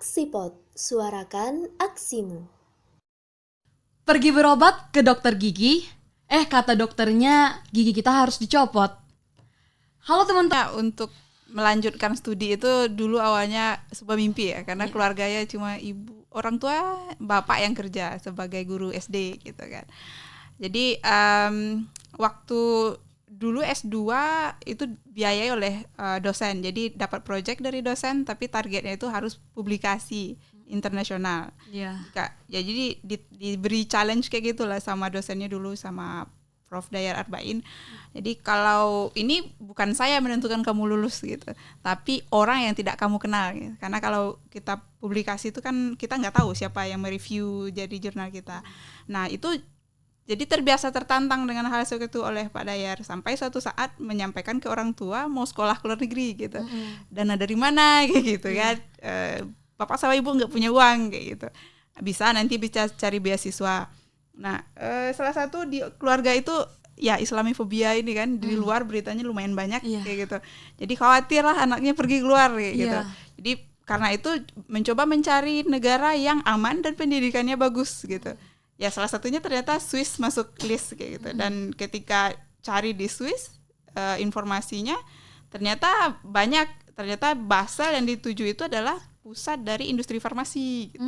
Aksipot, suarakan aksimu. Pergi berobat ke dokter gigi, kata dokternya gigi kita harus dicopot. Halo teman-teman. Untuk melanjutkan studi itu dulu awalnya sebuah mimpi ya, karena keluarganya cuma ibu, orang tua, bapak yang kerja sebagai guru SD gitu kan. Jadi waktu dulu S2 itu biayai oleh dosen, jadi dapat project dari dosen tapi targetnya itu harus publikasi internasional. Jadi diberi challenge kayak gitulah sama dosennya dulu, sama Prof. Dayar Arba'in. Jadi kalau ini bukan saya menentukan kamu lulus gitu, tapi orang yang tidak kamu kenal gitu. Karena kalau kita publikasi itu kan kita nggak tahu siapa yang mereview jadi jurnal kita. Nah itu jadi terbiasa tertantang dengan hal seperti itu oleh Pak Dayar, sampai suatu saat menyampaikan ke orang tua mau sekolah ke luar negeri gitu. Dana dari mana kayak gitu kan. Bapak sama ibu nggak punya uang kayak gitu. Bisa nanti bisa cari beasiswa. Nah, salah satu di keluarga itu ya Islamifobia ini kan, di luar beritanya lumayan banyak kayak gitu. Jadi khawatir lah anaknya pergi keluar kayak gitu. Jadi karena itu mencoba mencari negara yang aman dan pendidikannya bagus gitu. Ya salah satunya ternyata Swiss masuk list kayak gitu. Dan ketika cari di Swiss informasinya ternyata banyak, ternyata Basel yang dituju itu adalah pusat dari industri farmasi gitu.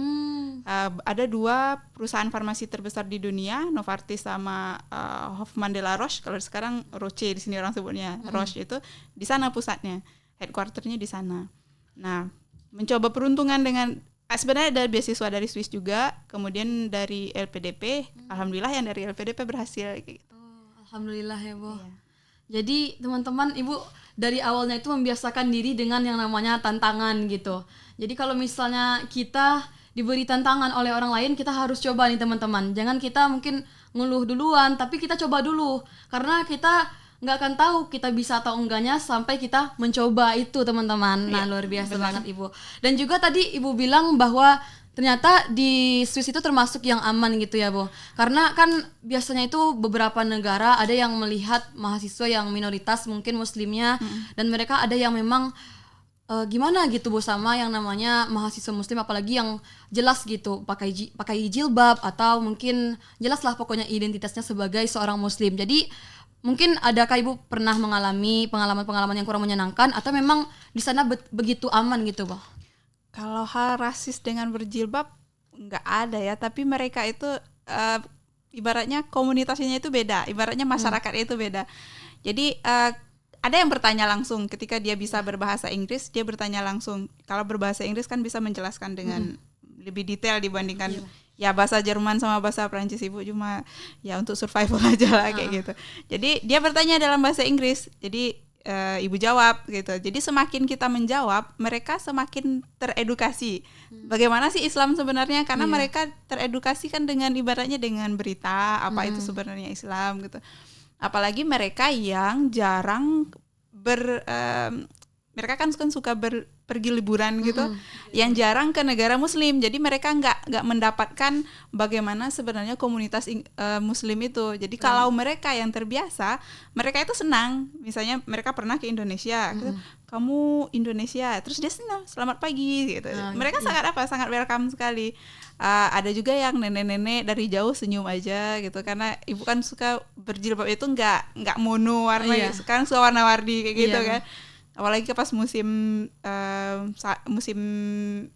Ada 2 perusahaan farmasi terbesar di dunia, Novartis sama Hoffmann de la Roche. Kalau sekarang Roche di sini orang sebutnya, Roche itu di sana pusatnya, headquarternya di sana. Nah, mencoba peruntungan dengan sebenarnya ada beasiswa dari Swiss juga, kemudian dari LPDP. Alhamdulillah yang dari LPDP berhasil gitu. Alhamdulillah ya Bu. Jadi teman-teman, Ibu dari awalnya itu membiasakan diri dengan yang namanya tantangan gitu. Jadi kalau misalnya kita diberi tantangan oleh orang lain, kita harus coba nih teman-teman. Jangan kita mungkin ngeluh duluan, tapi kita coba dulu. Karena kita nggak akan tahu kita bisa atau enggaknya sampai kita mencoba itu teman-teman. Nah luar biasa banget Ibu. Dan juga tadi Ibu bilang bahwa ternyata di Swiss itu termasuk yang aman gitu ya Bu. Karena kan biasanya itu beberapa negara ada yang melihat mahasiswa yang minoritas mungkin muslimnya, dan mereka ada yang memang gimana gitu Bu sama yang namanya mahasiswa muslim, apalagi yang jelas gitu pakai jilbab atau mungkin jelas lah pokoknya identitasnya sebagai seorang muslim. Jadi mungkin adakah Ibu pernah mengalami pengalaman-pengalaman yang kurang menyenangkan, atau memang di sana begitu aman gitu Bu? Kalau hal rasis dengan berjilbab nggak ada ya, tapi mereka itu ibaratnya komunitasnya itu beda, ibaratnya masyarakatnya itu beda. Jadi ada yang bertanya langsung ketika dia bisa berbahasa Inggris, dia bertanya langsung. Kalau berbahasa Inggris kan bisa menjelaskan dengan lebih detail dibandingkan ya bahasa Jerman sama bahasa Prancis Ibu, cuma ya untuk survival aja lah kayak gitu. Jadi dia bertanya dalam bahasa Inggris, jadi Ibu jawab gitu. Jadi semakin kita menjawab, mereka semakin teredukasi. Bagaimana sih Islam sebenarnya? Karena mereka teredukasi kan dengan ibaratnya dengan berita apa itu sebenarnya Islam gitu. Apalagi mereka yang jarang mereka kan suka pergi liburan gitu, yang jarang ke negara Muslim. Jadi mereka nggak mendapatkan bagaimana sebenarnya komunitas Muslim itu. Jadi kalau mereka yang terbiasa, mereka itu senang. Misalnya mereka pernah ke Indonesia, gitu, kamu Indonesia, terus dia senang, selamat pagi gitu. Mereka sangat welcome sekali. Ada juga yang nenek-nenek dari jauh senyum aja gitu, karena Ibu kan suka berjilbab itu nggak mono warna, sekarang suka warna-warni kayak gitu kan. Apalagi pas musim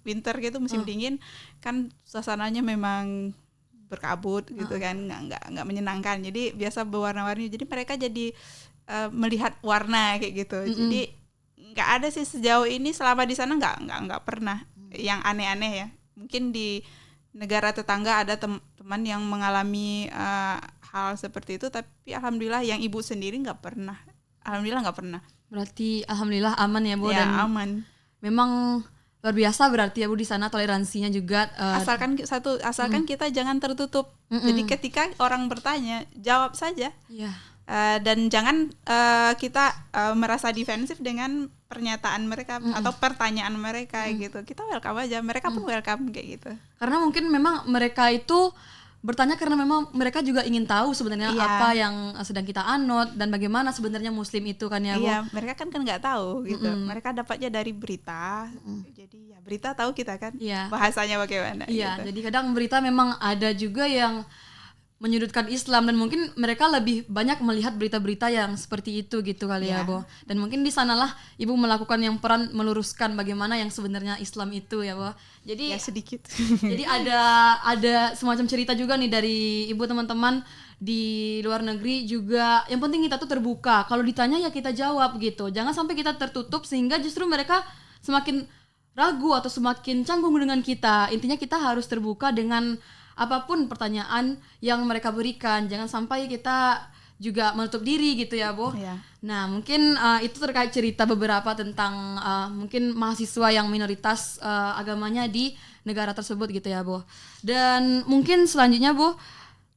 winter gitu, musim dingin kan suasananya memang berkabut gitu kan, nggak menyenangkan. Jadi biasa berwarna-warni. Jadi mereka jadi melihat warna kayak gitu. Jadi nggak ada sih sejauh ini selama di sana nggak pernah yang aneh-aneh ya. Mungkin di negara tetangga ada teman yang mengalami hal seperti itu, tapi alhamdulillah yang Ibu sendiri nggak pernah. Alhamdulillah nggak pernah. Berarti alhamdulillah aman ya Bu. Ya, dan aman. Memang luar biasa berarti ya Bu di sana, toleransinya juga. Asalkan kita jangan tertutup. Jadi ketika orang bertanya, jawab saja. Dan jangan kita merasa defensif dengan pernyataan mereka atau pertanyaan mereka gitu. Kita welcome aja, mereka pun welcome kayak gitu. Karena mungkin memang mereka itu bertanya karena memang mereka juga ingin tahu sebenarnya apa yang sedang kita anut dan bagaimana sebenarnya Muslim itu kan ya Bu. Iya, mereka kan nggak tahu gitu. Mereka dapatnya dari berita. Jadi ya berita tahu kita kan bahasanya bagaimana. Iya, gitu. jadi kadang berita memang ada juga yang menyudutkan Islam dan mungkin mereka lebih banyak melihat berita-berita yang seperti itu gitu kali ya Bo. Dan mungkin di sanalah Ibu melakukan yang peran meluruskan bagaimana yang sebenarnya Islam itu ya Bo. Jadi ya sedikit. Jadi ada semacam cerita juga nih dari Ibu teman-teman di luar negeri juga. Yang penting kita tuh terbuka. Kalau ditanya ya kita jawab gitu. Jangan sampai kita tertutup sehingga justru mereka semakin ragu atau semakin canggung dengan kita. Intinya kita harus terbuka dengan apapun pertanyaan yang mereka berikan. Jangan sampai kita juga menutup diri gitu ya Bo. Nah mungkin itu terkait cerita beberapa tentang mungkin mahasiswa yang minoritas agamanya di negara tersebut gitu ya Bo. Dan mungkin selanjutnya Bo,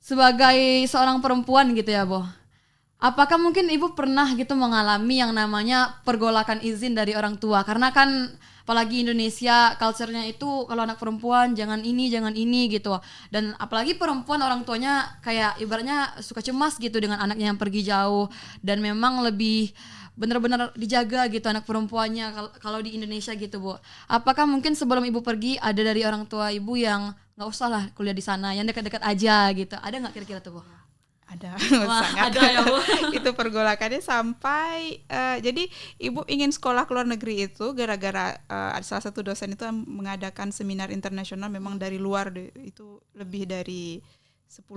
sebagai seorang perempuan gitu ya Bo, apakah mungkin Ibu pernah gitu mengalami yang namanya pergolakan izin dari orang tua? Karena kan apalagi Indonesia culture-nya itu kalau anak perempuan jangan ini gitu. Dan apalagi perempuan orang tuanya kayak ibaratnya suka cemas gitu dengan anaknya yang pergi jauh dan memang lebih benar-benar dijaga gitu anak perempuannya kalau di Indonesia gitu Bu. Apakah mungkin sebelum Ibu pergi ada dari orang tua Ibu yang nggak usah lah kuliah di sana, yang dekat-dekat aja gitu? Ada nggak kira-kira tuh Bu? Ada. Wah, sangat ada ya Bu. Itu pergolakannya sampai jadi Ibu ingin sekolah ke luar negeri itu gara-gara salah satu dosen itu mengadakan seminar internasional memang dari luar itu lebih dari 5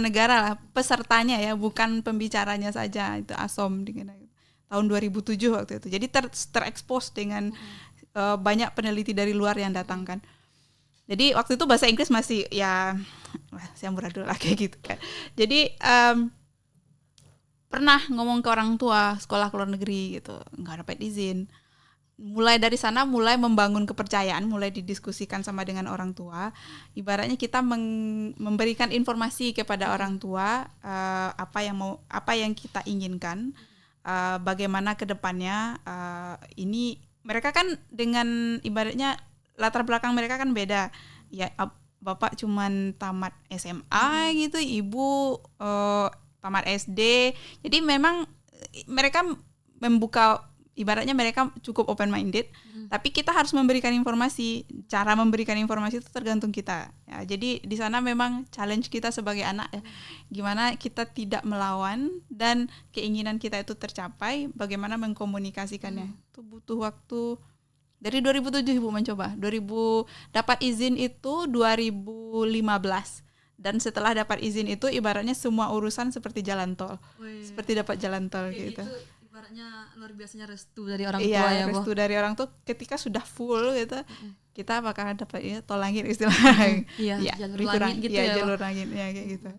negara lah pesertanya ya, bukan pembicaranya saja. Itu ASOM dengan tahun 2007 waktu itu. Jadi terekspos dengan banyak peneliti dari luar yang datang kan. Jadi waktu itu bahasa Inggris masih ya saya amburadul lah kayak gitu kan. Jadi pernah ngomong ke orang tua sekolah ke luar negeri gitu, nggak dapat izin. Mulai dari sana mulai membangun kepercayaan, mulai didiskusikan sama dengan orang tua. Ibaratnya kita memberikan informasi kepada orang tua apa yang kita inginkan, bagaimana ke depannya. Ini mereka kan dengan ibaratnya latar belakang mereka kan beda. Ya bapak cuman tamat SMA gitu, ibu tamat SD. Jadi memang mereka membuka, ibaratnya mereka cukup open minded, tapi kita harus memberikan informasi. Cara memberikan informasi itu tergantung kita. Ya, jadi di sana memang challenge kita sebagai anak ya. Gimana kita tidak melawan dan keinginan kita itu tercapai, bagaimana mengkomunikasikannya. Itu butuh waktu. Dari 2007 Ibu mencoba. Dapat izin itu 2015. Dan setelah dapat izin itu ibaratnya semua urusan seperti jalan tol. Seperti dapat jalan tol gitu. Itu ibaratnya luar biasanya restu dari orang tua ya, restu Bo. dari orang tua ketika sudah full gitu. Kita bakal dapat tol langit istilahnya. Jalur langit gitu ya. Jalur langit ya kayak gitu.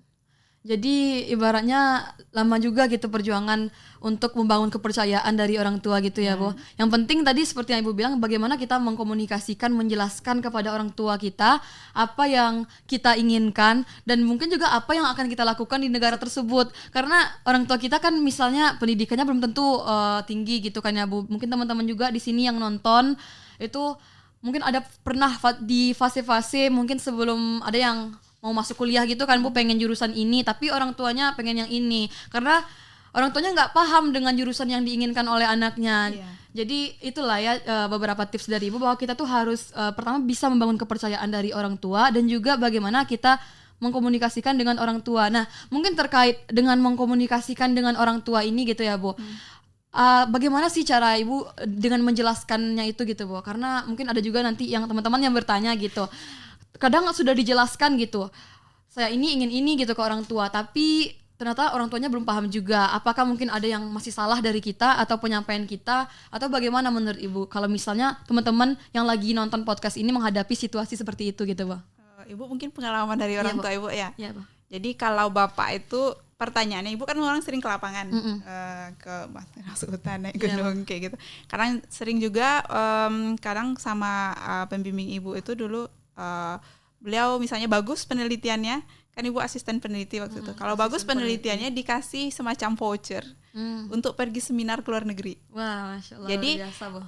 Jadi ibaratnya lama juga gitu perjuangan untuk membangun kepercayaan dari orang tua gitu ya Bo. Yang penting tadi seperti yang Ibu bilang, bagaimana kita mengkomunikasikan, menjelaskan kepada orang tua kita apa yang kita inginkan dan mungkin juga apa yang akan kita lakukan di negara tersebut. Karena orang tua kita kan misalnya pendidikannya belum tentu tinggi gitu kan ya Bu. Mungkin teman-teman juga di sini yang nonton itu mungkin ada pernah di fase-fase mungkin sebelum ada yang mau masuk kuliah gitu kan Bu, pengen jurusan ini tapi orang tuanya pengen yang ini karena orang tuanya nggak paham dengan jurusan yang diinginkan oleh anaknya. Jadi itulah ya beberapa tips dari Ibu bahwa kita tuh harus pertama bisa membangun kepercayaan dari orang tua dan juga bagaimana kita mengkomunikasikan dengan orang tua. Nah mungkin terkait dengan mengkomunikasikan dengan orang tua ini gitu ya Bu, bagaimana sih cara Ibu dengan menjelaskannya itu gitu Bu, karena mungkin ada juga nanti yang teman-teman yang bertanya gitu, kadang sudah dijelaskan gitu, saya ingin ini gitu ke orang tua, tapi ternyata orang tuanya belum paham juga. Apakah mungkin ada yang masih salah dari kita atau penyampaian kita, atau bagaimana menurut Ibu kalau misalnya teman-teman yang lagi nonton podcast ini menghadapi situasi seperti itu gitu Bu? Ibu mungkin pengalaman dari orang tua Ibu ya. Iya Bu. Jadi kalau bapak itu pertanyaannya, Ibu kan orang sering ke lapangan, ke masuk hutan naik gunung kayak gitu. Kadang sering juga kadang sama pembimbing Ibu itu dulu beliau misalnya bagus penelitiannya, kan Ibu asisten peneliti waktu itu. Kalau bagus penelitiannya dikasih semacam voucher untuk pergi seminar ke luar negeri. Wah, Masya Allah. Jadi biasa, Bu.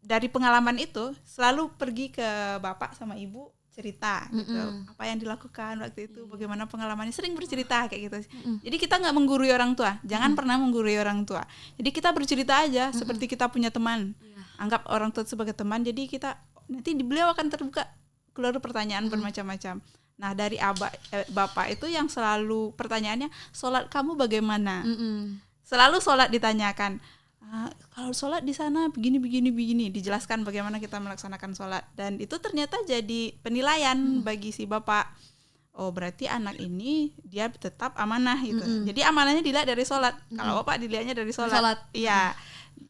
Dari pengalaman itu selalu pergi ke bapak sama ibu cerita gitu, apa yang dilakukan waktu itu, bagaimana pengalamannya, sering bercerita kayak gitu. Jadi kita nggak menggurui orang tua, jangan pernah menggurui orang tua. Jadi kita bercerita aja seperti kita punya teman, anggap orang tua sebagai teman. Jadi kita nanti beliau akan terbuka keluar pertanyaan bermacam-macam. Nah dari bapak itu yang selalu pertanyaannya, sholat kamu bagaimana? Selalu sholat ditanyakan. Kalau sholat di sana begini, dijelaskan bagaimana kita melaksanakan sholat, dan itu ternyata jadi penilaian bagi si bapak. Oh berarti anak ini dia tetap amanah gitu. Jadi amanahnya dilihat dari sholat. Kalau bapak dilihatnya dari sholat. Iya.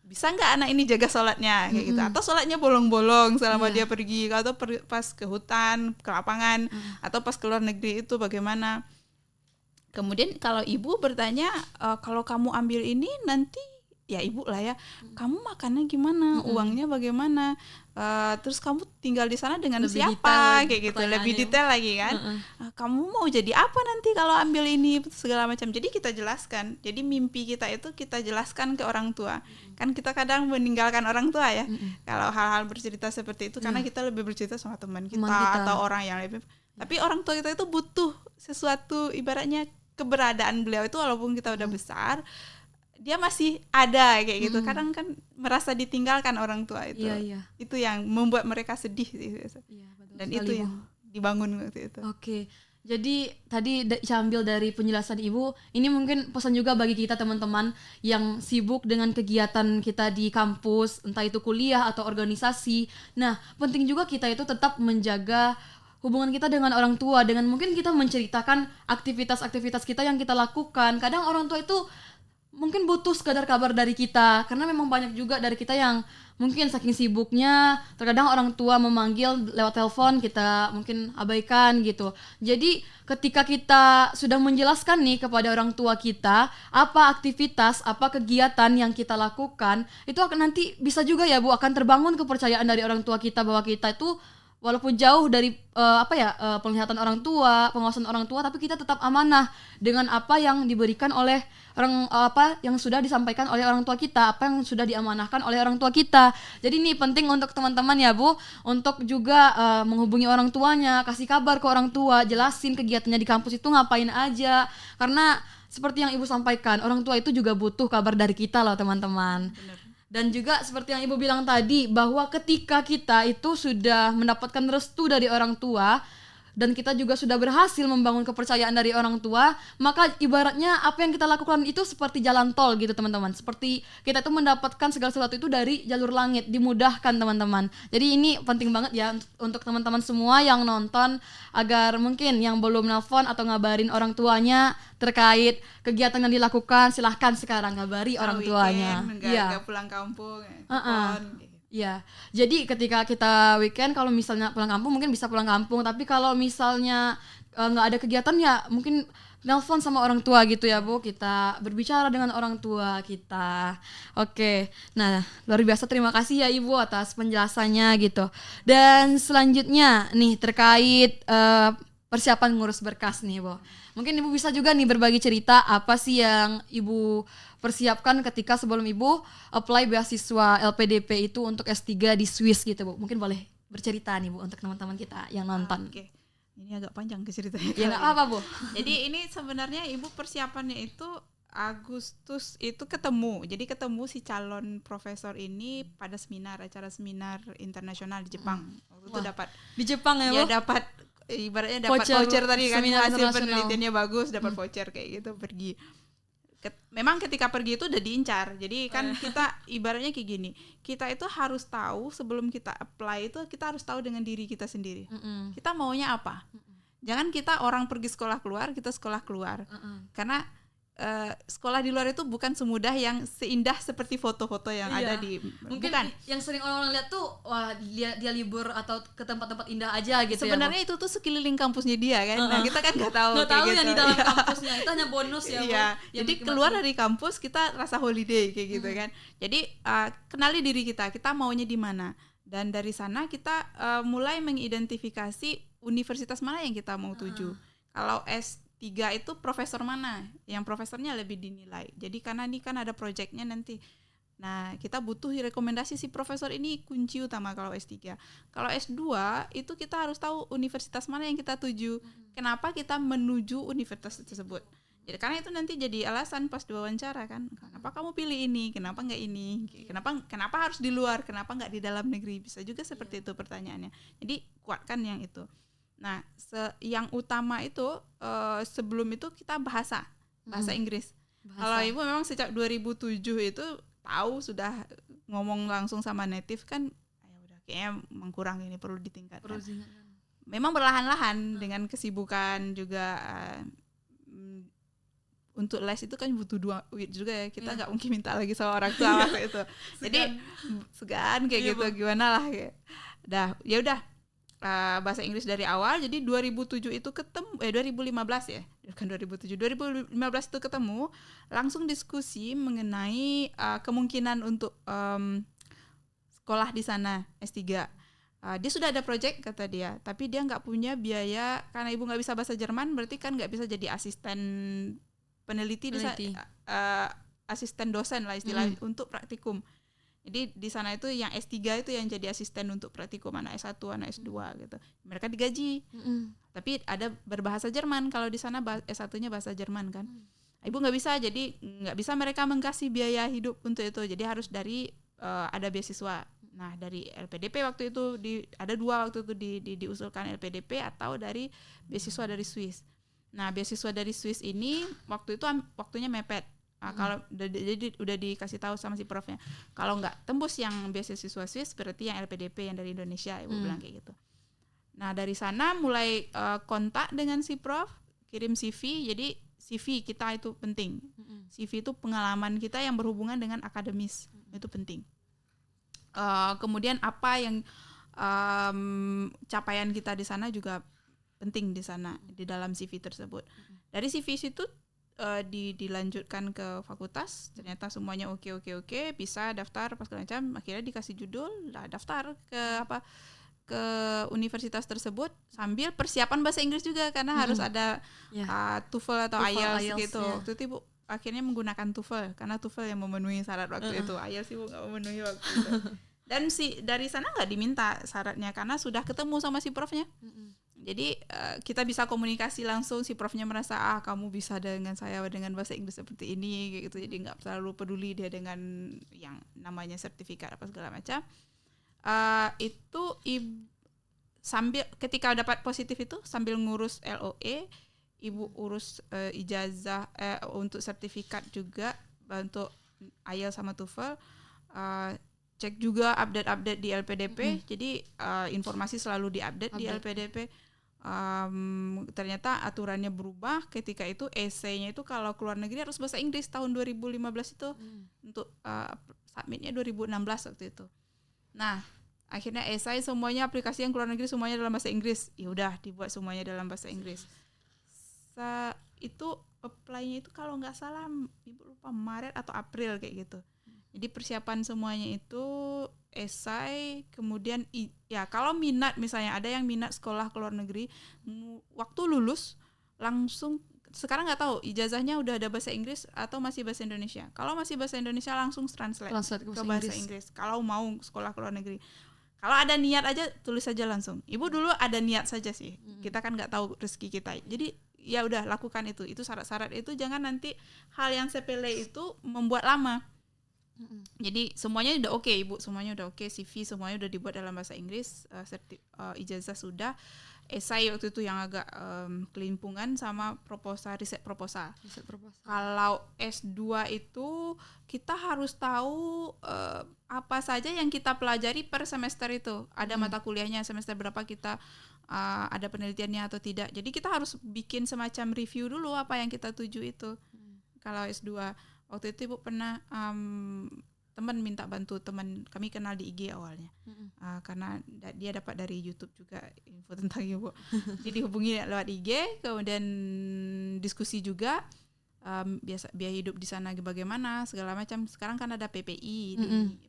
Bisa nggak anak ini jaga sholatnya kayak gitu? Atau sholatnya bolong-bolong selama dia pergi, atau pas ke hutan, ke lapangan, atau pas keluar negeri itu bagaimana? Kemudian kalau ibu bertanya, kalau kamu ambil ini nanti ya ibu lah ya, kamu makannya gimana, uangnya bagaimana, terus kamu tinggal di sana dengan lebih siapa kayak gitu, lebih detail lagi kan. Kamu mau jadi apa nanti kalau ambil ini, segala macam. Jadi kita jelaskan, jadi mimpi kita itu kita jelaskan ke orang tua. Kan kita kadang meninggalkan orang tua ya kalau hal-hal bercerita seperti itu, karena kita lebih bercerita sama teman kita atau orang yang lebih, tapi orang tua kita itu butuh sesuatu, ibaratnya keberadaan beliau itu walaupun kita udah besar, dia masih ada kayak gitu. Kadang kan merasa ditinggalkan orang tua itu. Itu yang membuat mereka sedih sih. Dan itu yang dibangun waktu itu. Oke. Jadi tadi saya ambil dari penjelasan Ibu, ini mungkin pesan juga bagi kita teman-teman yang sibuk dengan kegiatan kita di kampus, entah itu kuliah atau organisasi. Nah, penting juga kita itu tetap menjaga hubungan kita dengan orang tua, dengan mungkin kita menceritakan aktivitas-aktivitas kita yang kita lakukan. Kadang orang tua itu mungkin butuh sekadar kabar dari kita, karena memang banyak juga dari kita yang mungkin saking sibuknya, terkadang orang tua memanggil lewat telepon, kita mungkin abaikan gitu. Jadi ketika kita sudah menjelaskan nih kepada orang tua kita, apa aktivitas, apa kegiatan yang kita lakukan, itu akan nanti bisa juga ya Bu, akan terbangun kepercayaan dari orang tua kita bahwa kita itu walaupun jauh dari penglihatan orang tua, pengawasan orang tua, tapi kita tetap amanah dengan apa yang diberikan oleh apa yang sudah disampaikan oleh orang tua kita, apa yang sudah diamanahkan oleh orang tua kita. Jadi ini penting untuk teman-teman ya Bu, untuk juga menghubungi orang tuanya, kasih kabar ke orang tua, jelasin kegiatannya di kampus itu ngapain aja, karena seperti yang Ibu sampaikan, orang tua itu juga butuh kabar dari kita loh teman-teman. Benar. Dan juga seperti yang Ibu bilang tadi, bahwa ketika kita itu sudah mendapatkan restu dari orang tua, dan kita juga sudah berhasil membangun kepercayaan dari orang tua, maka ibaratnya apa yang kita lakukan itu seperti jalan tol gitu teman-teman. Seperti kita itu mendapatkan segala sesuatu itu dari jalur langit, dimudahkan teman-teman. Jadi ini penting banget ya untuk teman-teman semua yang nonton, agar mungkin yang belum nelpon atau ngabarin orang tuanya terkait kegiatan yang dilakukan, silahkan sekarang ngabari orang tuanya. Nggak pulang kampung, Ya, jadi ketika kita weekend, kalau misalnya pulang kampung mungkin bisa pulang kampung, tapi kalau misalnya nggak ada kegiatan ya mungkin nelpon sama orang tua gitu ya Bu, kita berbicara dengan orang tua kita. Oke, nah luar biasa, terima kasih ya Ibu atas penjelasannya gitu. Dan selanjutnya nih terkait persiapan ngurus berkas nih Bu, mungkin Ibu bisa juga nih berbagi cerita apa sih yang Ibu persiapkan ketika sebelum Ibu apply beasiswa LPDP itu untuk S3 di Swiss gitu Bu. Mungkin boleh bercerita nih Bu untuk teman-teman kita yang nonton. Oke. Ini agak panjang ke ceritanya. Ya nggak apa-apa Bu. Jadi ini sebenarnya Ibu persiapannya itu Agustus itu ketemu. Jadi ketemu si calon profesor ini pada acara seminar internasional di Jepang. Waktu itu dapat di Jepang ya Bu? Ya dapat, ibaratnya dapat voucher tadi kan, hasil penelitiannya bagus, dapat voucher kayak gitu, pergi. Memang ketika pergi itu udah diincar. Jadi kan kita ibaratnya kayak gini, kita itu harus tahu sebelum kita apply itu, kita harus tahu dengan diri kita sendiri. Kita maunya apa? Jangan kita orang pergi sekolah keluar, kita sekolah keluar. Karena sekolah di luar itu bukan semudah yang seindah seperti foto-foto yang ada di, mungkin bukan. Yang sering orang lihat tuh, wah dia libur atau ke tempat-tempat indah aja gitu. Sebenarnya ya, itu tuh sekeliling kampusnya dia kan. Nah kita kan nggak tahu yang gitu. Di dalam kampusnya itu hanya bonus ya. Iya. Jadi keluar dari kampus kita rasa holiday kayak gitu kan. Jadi kenali diri kita maunya di mana, dan dari sana kita mulai mengidentifikasi universitas mana yang kita mau tuju. Kalau S3 itu profesor mana yang profesornya lebih dinilai. Jadi karena ini kan ada proyeknya nanti, Nah, kita butuh rekomendasi si profesor ini kunci utama kalau S3. Kalau S2 itu kita harus tahu universitas mana yang kita tuju. Kenapa kita menuju universitas tersebut. Jadi karena itu nanti jadi alasan pas diwawancara kan. Kenapa kamu pilih ini? Kenapa enggak ini? Kenapa harus di luar? Kenapa enggak di dalam negeri? Bisa juga seperti itu pertanyaannya. Jadi kuatkan yang itu. Nah, yang utama itu sebelum itu kita bahasa Inggris. Kalau ibu memang sejak 2007 itu tahu sudah ngomong langsung sama native kan, ya udah kayaknya kurang, ini perlu ditingkatkan. Memang berlahan-lahan dengan kesibukan juga. Untuk les itu kan butuh duit juga ya, kita nggak mungkin minta lagi sama orang tua waktu itu. Jadi segan kayak gitu, gimana lah ya. Ya udah. Bahasa Inggris dari awal. Jadi 2007 itu ketemu 2015 ya, kan 2007 itu ketemu, langsung diskusi mengenai kemungkinan untuk sekolah di sana S3. Dia sudah ada project kata dia, tapi dia nggak punya biaya karena ibu nggak bisa bahasa Jerman, berarti kan nggak bisa jadi asisten peneliti. Asisten dosen lah istilahnya untuk praktikum. Jadi di sana itu yang S3 itu yang jadi asisten untuk praktikum, anak S1, anak S2 gitu. Mereka digaji. Tapi ada berbahasa Jerman, kalau di sana S1-nya bahasa Jerman kan. Ibu nggak bisa, jadi nggak bisa mereka mengkasih biaya hidup untuk itu. Jadi harus dari ada beasiswa. Nah, dari LPDP waktu itu ada 2 waktu itu diusulkan LPDP atau dari beasiswa dari Swiss. Nah, beasiswa dari Swiss ini waktu itu waktunya mepet. Kalau jadi udah dikasih tahu sama si profnya, kalau nggak tembus yang beasiswa Swiss berarti yang LPDP yang dari Indonesia, ibu bilang kayak gitu. Nah, dari sana mulai kontak dengan si prof, kirim CV. Jadi CV kita itu penting. CV itu pengalaman kita yang berhubungan dengan akademis, itu penting. Kemudian apa yang capaian kita di sana juga penting di sana, di dalam CV tersebut. Dari CV itu dilanjutkan ke fakultas, ternyata semuanya oke, bisa daftar pas macam, akhirnya dikasih judul, daftar ke universitas tersebut sambil persiapan bahasa Inggris juga karena harus ada TOEFL atau IELTS gitu. Waktu itu ibu akhirnya menggunakan TOEFL karena TOEFL yang memenuhi syarat waktu itu. IELTS ibu nggak memenuhi waktu itu. Dan dari sana nggak diminta syaratnya karena sudah ketemu sama si profnya. Jadi kita bisa komunikasi langsung, si profnya merasa kamu bisa dengan saya dengan bahasa Inggris seperti ini gitu. Jadi nggak terlalu peduli dia dengan yang namanya sertifikat apa segala macam. Itu sambil ketika dapat positif itu sambil ngurus LOE, ibu urus ijazah untuk sertifikat juga untuk IELTS sama TOEFL. Cek juga update di LPDP. Jadi informasi selalu diupdate di LPDP. Ternyata aturannya berubah ketika itu. Essay-nya itu kalau keluar negeri harus bahasa Inggris tahun 2015 itu. Untuk submitnya 2016 waktu itu. Nah, akhirnya essay semuanya, aplikasi yang keluar negeri semuanya dalam bahasa Inggris. Ya udah dibuat semuanya dalam bahasa Inggris. Itu apply-nya itu kalau nggak salah ibu lupa Maret atau April kayak gitu. Jadi persiapan semuanya itu esai, kemudian ya kalau minat, misalnya ada yang minat sekolah ke luar negeri, waktu lulus langsung, sekarang nggak tahu ijazahnya udah ada bahasa Inggris atau masih bahasa Indonesia. Kalau masih bahasa Indonesia langsung translate ke bahasa Inggris. Kalau mau sekolah ke luar negeri. Kalau ada niat aja tulis saja langsung. Ibu dulu ada niat saja sih. Kita kan nggak tahu rezeki kita. Jadi ya udah lakukan itu. Itu syarat-syarat itu, jangan nanti hal yang sepele itu membuat lama. Jadi semuanya udah oke, ibu, semuanya udah oke, CV semuanya udah dibuat dalam bahasa Inggris, ijazah sudah, esai waktu itu yang agak kelimpungan sama riset proposal. Kalau S2 itu kita harus tahu apa saja yang kita pelajari per semester itu. Ada mata kuliahnya semester berapa, kita ada penelitiannya atau tidak. Jadi kita harus bikin semacam review dulu apa yang kita tuju itu. Kalau S2 waktu itu ibu pernah teman minta bantu, teman kami kenal di IG awalnya, karena dia dapat dari YouTube juga info tentang ibu. Jadi dihubungi lewat IG, kemudian diskusi juga biaya hidup di sana bagaimana segala macam. Sekarang kan ada PPI,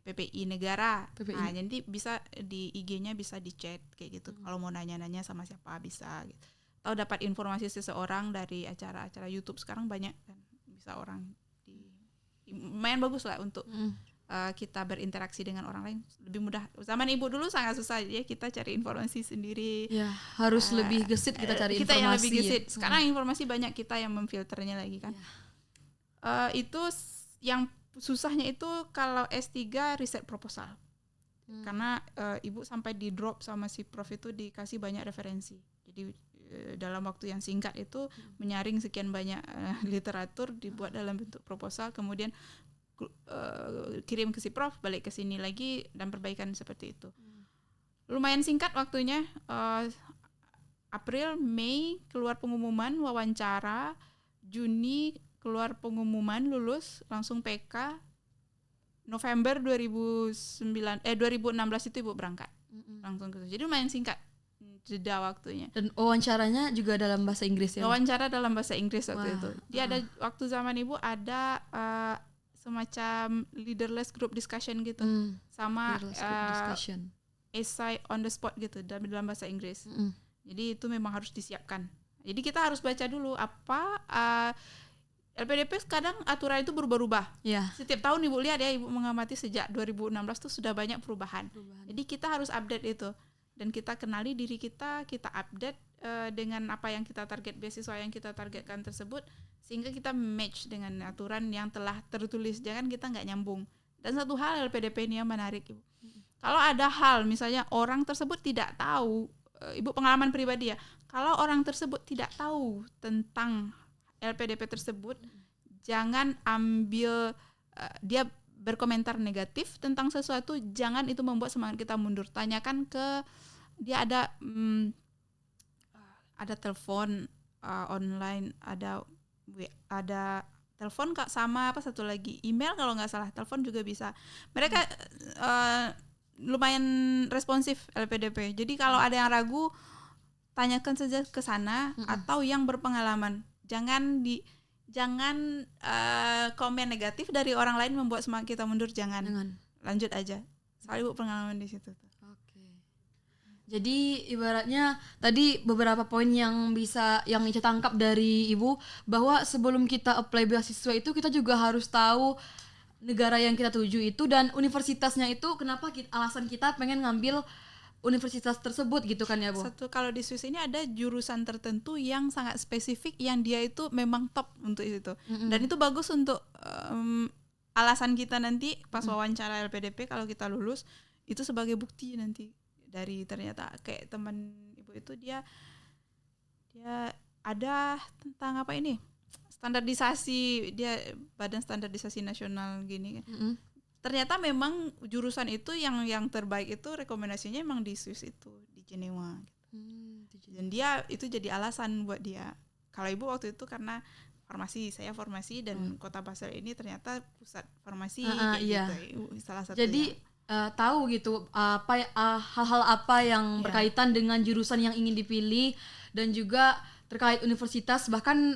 PPI negara. Nah, jadi bisa di IG-nya bisa di chat kayak gitu. Kalau mau nanya-nanya sama siapa bisa gitu. Atau dapat informasi seseorang dari acara-acara YouTube sekarang banyak kan, bisa orang lumayan bagus lah untuk kita berinteraksi dengan orang lain lebih mudah. Zaman ibu dulu sangat susah ya, kita cari informasi sendiri. Ya, harus lebih gesit kita cari Kita informasi. yang lebih gesit. Ya. Sekarang informasi banyak, kita yang memfilternya lagi kan. Itu yang susahnya itu kalau S3 riset proposal. Karena ibu sampai di drop sama si prof itu dikasih banyak referensi. Jadi dalam waktu yang singkat itu menyaring sekian banyak literatur, dibuat dalam bentuk proposal, kemudian kirim ke si prof, balik ke sini lagi, dan perbaikan seperti itu. Lumayan singkat waktunya, April, Mei keluar pengumuman wawancara, Juni keluar pengumuman lulus, langsung PK. November 2016 itu ibu berangkat langsung ke situ. Jadi lumayan singkat jeda waktunya. Dan wawancaranya juga dalam bahasa Inggris ya? Wawancara dalam bahasa Inggris waktu itu. Dia ada waktu zaman ibu ada semacam leaderless group discussion gitu, sama essay on the spot gitu dalam bahasa Inggris. Jadi itu memang harus disiapkan. Jadi kita harus baca dulu apa LPDP. Kadang aturan itu berubah-ubah. Yeah. Setiap tahun ibu lihat ya, ibu mengamati sejak 2016 tuh sudah banyak perubahan. Jadi kita harus update itu. Dan kita kenali diri kita update dengan apa yang kita target, beasiswa yang kita targetkan tersebut, sehingga kita match dengan aturan yang telah tertulis. Jangan kita nggak nyambung. Dan satu hal LPDP ini yang menarik, Ibu. Kalau ada hal misalnya orang tersebut tidak tahu, Ibu pengalaman pribadi ya, kalau orang tersebut tidak tahu tentang LPDP tersebut, jangan ambil dia berkomentar negatif tentang sesuatu, jangan itu membuat semangat kita mundur. Tanyakan ke dia, ada telepon online, ada telepon Kak, sama apa satu lagi email kalau nggak salah, telepon juga bisa. Mereka lumayan responsif LPDP. Jadi kalau ada yang ragu, tanyakan saja ke sana atau yang berpengalaman. Jangan komen negatif dari orang lain membuat semangat kita mundur, jangan. Lanjut aja. Soalnya ibu pengalaman di situ. Oke. Jadi ibaratnya tadi beberapa poin yang Ica tangkap dari ibu, bahwa sebelum kita apply beasiswa itu kita juga harus tahu negara yang kita tuju itu dan universitasnya itu, kenapa alasan kita pengen ngambil universitas tersebut gitu kan ya Bu. Satu, kalau di Swiss ini ada jurusan tertentu yang sangat spesifik yang dia itu memang top untuk itu. Dan itu bagus untuk alasan kita nanti pas wawancara LPDP kalau kita lulus, itu sebagai bukti nanti dari ternyata kayak teman ibu itu dia ada tentang apa ini, standarisasi, dia Badan Standarisasi Nasional gini kan. Ternyata memang jurusan itu yang terbaik itu rekomendasinya emang di Swiss itu, di Jenewa gitu. Dan dia itu jadi alasan buat dia. Kalau ibu waktu itu karena saya formasi dan Kota Basel ini ternyata pusat farmasi gitu. Salah satu. Jadi tahu gitu hal-hal apa yang berkaitan dengan jurusan yang ingin dipilih, dan juga terkait universitas, bahkan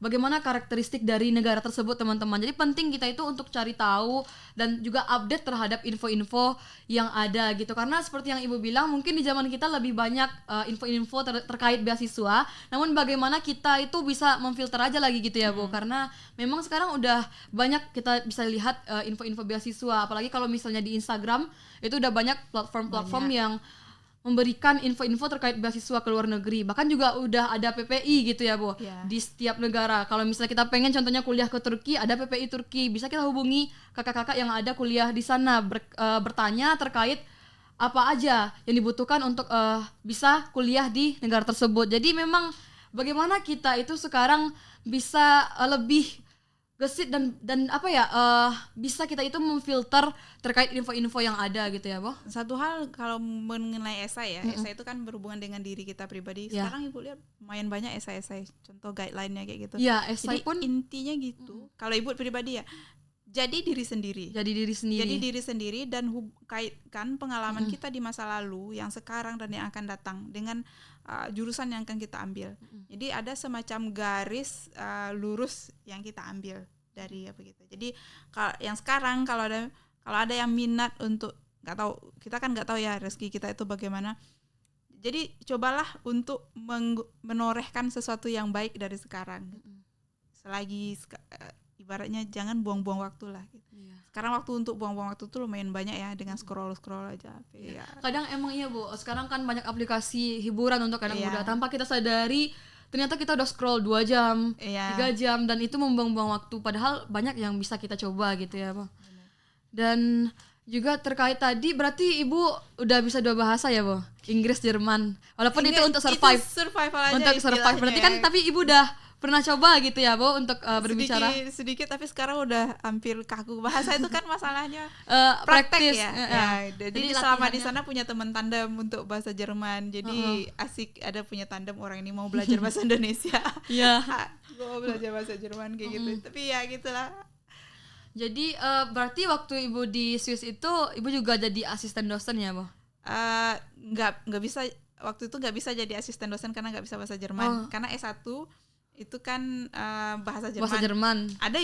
bagaimana karakteristik dari negara tersebut teman-teman. Jadi penting kita itu untuk cari tahu dan juga update terhadap info-info yang ada gitu. Karena seperti yang ibu bilang, mungkin di zaman kita lebih banyak info-info terkait beasiswa. Namun bagaimana kita itu bisa memfilter aja lagi gitu ya Bu. Karena memang sekarang udah banyak kita bisa lihat info-info beasiswa. Apalagi kalau misalnya di Instagram itu udah banyak platform-platform yang memberikan info-info terkait beasiswa ke luar negeri. Bahkan juga udah ada PPI gitu ya Bu, di setiap negara. Kalau misalnya kita pengen contohnya kuliah ke Turki, ada PPI Turki, bisa kita hubungi kakak-kakak yang ada kuliah di sana, bertanya terkait apa aja yang dibutuhkan untuk bisa kuliah di negara tersebut. Jadi memang bagaimana kita itu sekarang bisa lebih gesit dan apa ya, bisa kita itu memfilter terkait info-info yang ada gitu ya Bu. Satu hal kalau mengenai esai ya, esai itu kan berhubungan dengan diri kita pribadi. Sekarang ibu lihat lumayan banyak esai-esai, contoh guideline-nya kayak gitu. Ya, esai Jadi pun intinya gitu. Kalau ibu pribadi ya, jadi diri sendiri. Jadi diri sendiri dan kaitkan pengalaman kita di masa lalu, yang sekarang dan yang akan datang dengan jurusan yang akan kita ambil. Jadi ada semacam garis lurus yang kita ambil dari apa gitu. Jadi yang sekarang kalau ada yang minat untuk, nggak tahu, kita kan nggak tahu ya rezeki kita itu bagaimana. Jadi cobalah untuk menorehkan sesuatu yang baik dari sekarang. Selagi ibaratnya jangan buang-buang waktu lah gitu. Sekarang waktu untuk buang-buang waktu tuh lumayan banyak ya dengan scroll aja HP ya. Kadang emang iya Bu, sekarang kan banyak aplikasi hiburan untuk anak muda, tanpa kita sadari ternyata kita udah scroll 2 jam, 3 jam, dan itu membuang-buang waktu, padahal banyak yang bisa kita coba gitu ya Bu. Dan juga terkait tadi, berarti Ibu udah bisa 2 bahasa ya Bu? Inggris, Jerman, walaupun itu untuk survive, itu survival aja untuk survive, berarti kan tapi Ibu udah pernah coba gitu ya Bu untuk berbicara sedikit, tapi sekarang udah hampir kaku. Bahasa itu kan masalahnya praktis ya. Jadi selama di sana punya teman tandem untuk bahasa Jerman, jadi asik ada punya tandem orang ini mau belajar bahasa Indonesia. Iya. Gue mau belajar bahasa Jerman kayak gitu. Tapi ya gitulah. Jadi berarti waktu Ibu di Swiss itu Ibu juga jadi asisten dosen ya Bu? Nggak bisa, waktu itu nggak bisa jadi asisten dosen karena nggak bisa bahasa Jerman. Karena S1 itu kan bahasa Jerman. Ada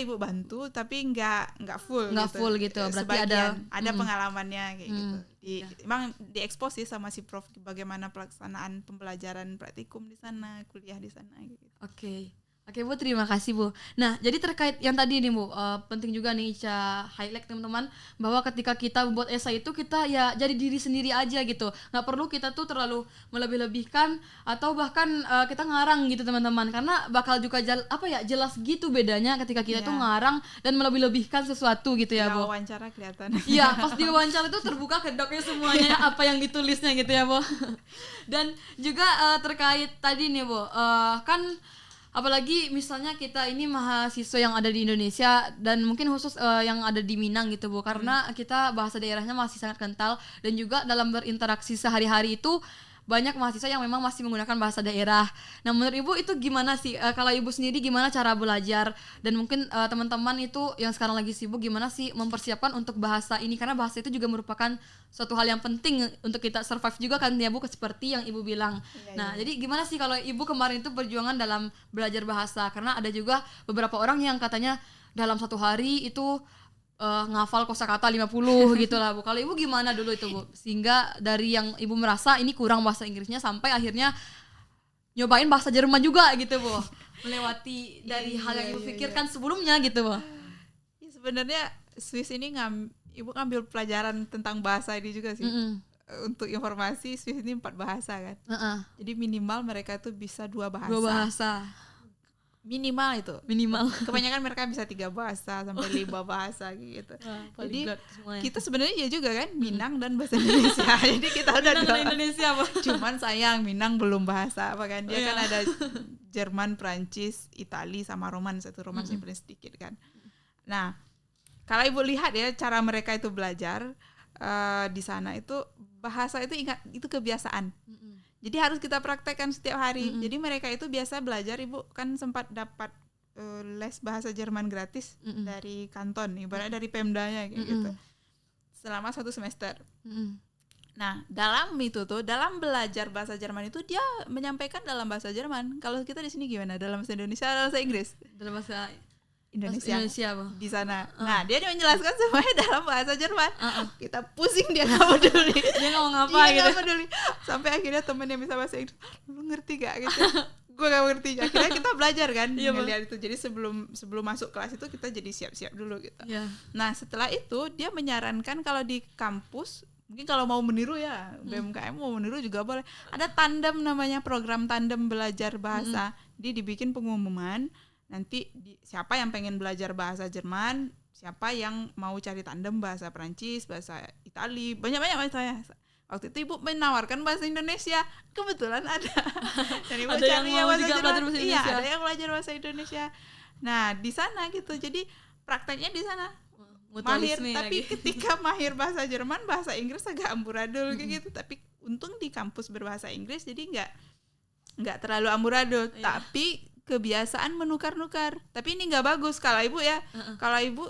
ibu bantu tapi nggak full gitu. Berarti ada pengalamannya kayak gitu. Emang diekspos sih sama si prof bagaimana pelaksanaan pembelajaran praktikum di sana, kuliah di sana gitu. Oke Bu, terima kasih Bu. Nah, jadi terkait yang tadi nih Bu, penting juga nih Ica highlight teman-teman, bahwa ketika kita membuat esai itu kita ya jadi diri sendiri aja gitu. Nggak perlu kita tuh terlalu melebih-lebihkan atau bahkan kita ngarang gitu teman-teman, karena bakal juga jelas gitu bedanya ketika kita tuh ngarang dan melebih-lebihkan sesuatu gitu ya Bu. Wawancara kelihatan. Iya, pas di wawancara itu terbuka kedoknya semuanya apa yang ditulisnya gitu ya Bu. Dan juga terkait tadi nih Bu, kan apalagi misalnya kita ini mahasiswa yang ada di Indonesia dan mungkin khusus yang ada di Minang gitu Bu, karena kita bahasa daerahnya masih sangat kental, dan juga dalam berinteraksi sehari-hari itu banyak mahasiswa yang memang masih menggunakan bahasa daerah. Nah, menurut Ibu itu gimana sih? Kalau Ibu sendiri gimana cara belajar? Dan mungkin teman-teman itu yang sekarang lagi sibuk gimana sih mempersiapkan untuk bahasa ini? Karena bahasa itu juga merupakan suatu hal yang penting untuk kita survive juga kan ya Bu, seperti yang Ibu bilang. Jadi gimana sih kalau Ibu kemarin itu perjuangan dalam belajar bahasa? Karena ada juga beberapa orang yang katanya dalam 1 hari itu ngafal kosakata 50 gitu lah Bu. Kalau Ibu gimana dulu itu Bu? Sehingga dari yang Ibu merasa ini kurang bahasa Inggrisnya sampai akhirnya nyobain bahasa Jerman juga gitu Bu. Melewati dari hal yang Ibu pikirkan sebelumnya gitu Bu. Ya, sebenarnya Swiss ini Ibu ngambil pelajaran tentang bahasa ini juga sih. Untuk informasi, Swiss ini 4 bahasa kan. Jadi minimal mereka tuh bisa 2 bahasa. 2 bahasa. Minimal. Kebanyakan mereka bisa 3 bahasa sampai 5 bahasa gitu. Jadi kita sebenarnya ya juga kan Minang dan bahasa Indonesia. Jadi kita udah Indonesia apa? Cuman sayang Minang belum bahasa apa kan. Dia kan ada Jerman, Prancis, Itali sama Roman. Satu Roman yang paling sedikit kan. Nah, kalau Ibu lihat ya cara mereka itu belajar di sana itu bahasa itu itu kebiasaan. Jadi harus kita praktekkan setiap hari. Jadi mereka itu biasa belajar, Ibu kan sempat dapat les bahasa Jerman gratis dari kanton, ibaratnya dari Pemdanya kayak gitu. Selama 1 semester. Nah, dalam belajar bahasa Jerman itu dia menyampaikan dalam bahasa Jerman. Kalau kita di sini gimana? Dalam bahasa Indonesia, dalam bahasa Inggris? Dalam bahasa Indonesia di sana. Nah, dia menjelaskan semuanya dalam bahasa Jerman. Kita pusing, dia nggak peduli. Dia ngomong apa gitu. Nggak peduli. Sampai akhirnya temen yang bisa bahasa Inggris, lu ngerti gak gitu? Gue gak ngerti. Akhirnya kita belajar kan ngeliat itu. Jadi sebelum masuk kelas itu kita jadi siap-siap dulu gitu. Nah, setelah itu dia menyarankan kalau di kampus, mungkin kalau mau meniru ya BMKM mau meniru juga boleh. Ada tandem, namanya program tandem belajar bahasa. Dia dibikin pengumuman. Nanti siapa yang pengen belajar bahasa Jerman, siapa yang mau cari tandem bahasa Prancis, bahasa Itali, banyak-banyak bahasa. Waktu itu Ibu menawarkan bahasa Indonesia, kebetulan ada. Dan Ibu ada cari yang mau bahasa juga Jerman. belajar bahasa Iya, Indonesia. ada yang belajar bahasa Indonesia. Nah, di sana gitu. Jadi prakteknya di sana. Mahir, tapi ketika mahir bahasa Jerman, bahasa Inggris agak amburadul kayak gitu. Tapi untung di kampus berbahasa Inggris, jadi nggak terlalu amburadul. Tapi kebiasaan menukar-nukar. Tapi ini nggak bagus kalau Ibu ya. Kalau Ibu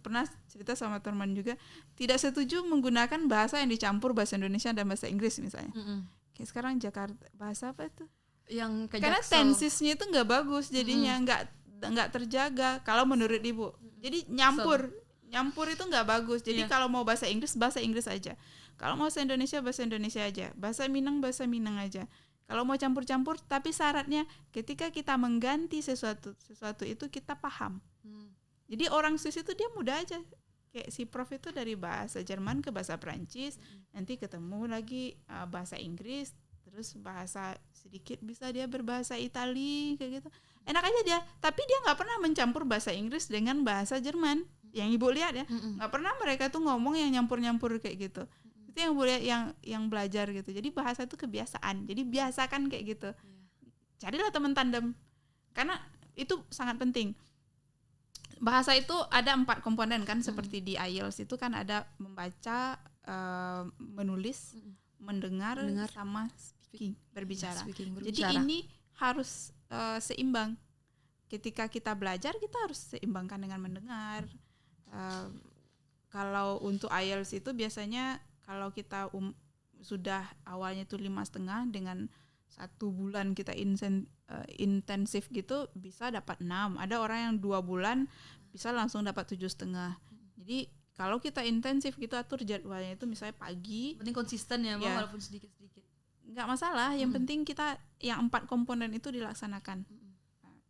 pernah cerita sama teman juga, tidak setuju menggunakan bahasa yang dicampur bahasa Indonesia dan bahasa Inggris misalnya. Kayak sekarang Jakarta, bahasa apa itu? Yang karena tensisnya itu nggak bagus, jadinya nggak terjaga. Kalau menurut Ibu, jadi nyampur itu nggak bagus. Jadi kalau mau bahasa Inggris aja. Kalau mau bahasa Indonesia aja. Bahasa Minang aja. Kalau mau campur-campur, tapi syaratnya ketika kita mengganti sesuatu itu kita paham. Jadi orang Swiss itu dia mudah aja. Kayak si Prof itu dari bahasa Jerman ke bahasa Prancis, nanti ketemu lagi bahasa Inggris, terus bahasa sedikit bisa dia berbahasa Itali kayak gitu. Enak aja dia, tapi dia nggak pernah mencampur bahasa Inggris dengan bahasa Jerman. Yang Ibu lihat ya, nggak pernah mereka tuh ngomong yang nyampur-nyampur kayak gitu. Itu yang Ibu lihat yang belajar gitu. Jadi bahasa itu kebiasaan. Jadi biasakan kayak gitu. Carilah teman tandem. Karena itu sangat penting. Bahasa itu ada 4 komponen kan, seperti di IELTS itu kan ada membaca, menulis, mendengar, sama speaking, berbicara. Jadi ini harus seimbang. Ketika kita belajar kita harus seimbangkan dengan mendengar. Kalau untuk IELTS itu biasanya kalau kita sudah awalnya itu 5,5 dengan 1 bulan kita intensif gitu bisa dapat 6. Ada orang yang 2 bulan bisa langsung dapat 7,5. Jadi kalau kita intensif gitu atur jadwalnya itu misalnya pagi. Penting konsisten ya, Bang, walaupun sedikit-sedikit. Nggak masalah, yang penting kita yang 4 komponen itu dilaksanakan.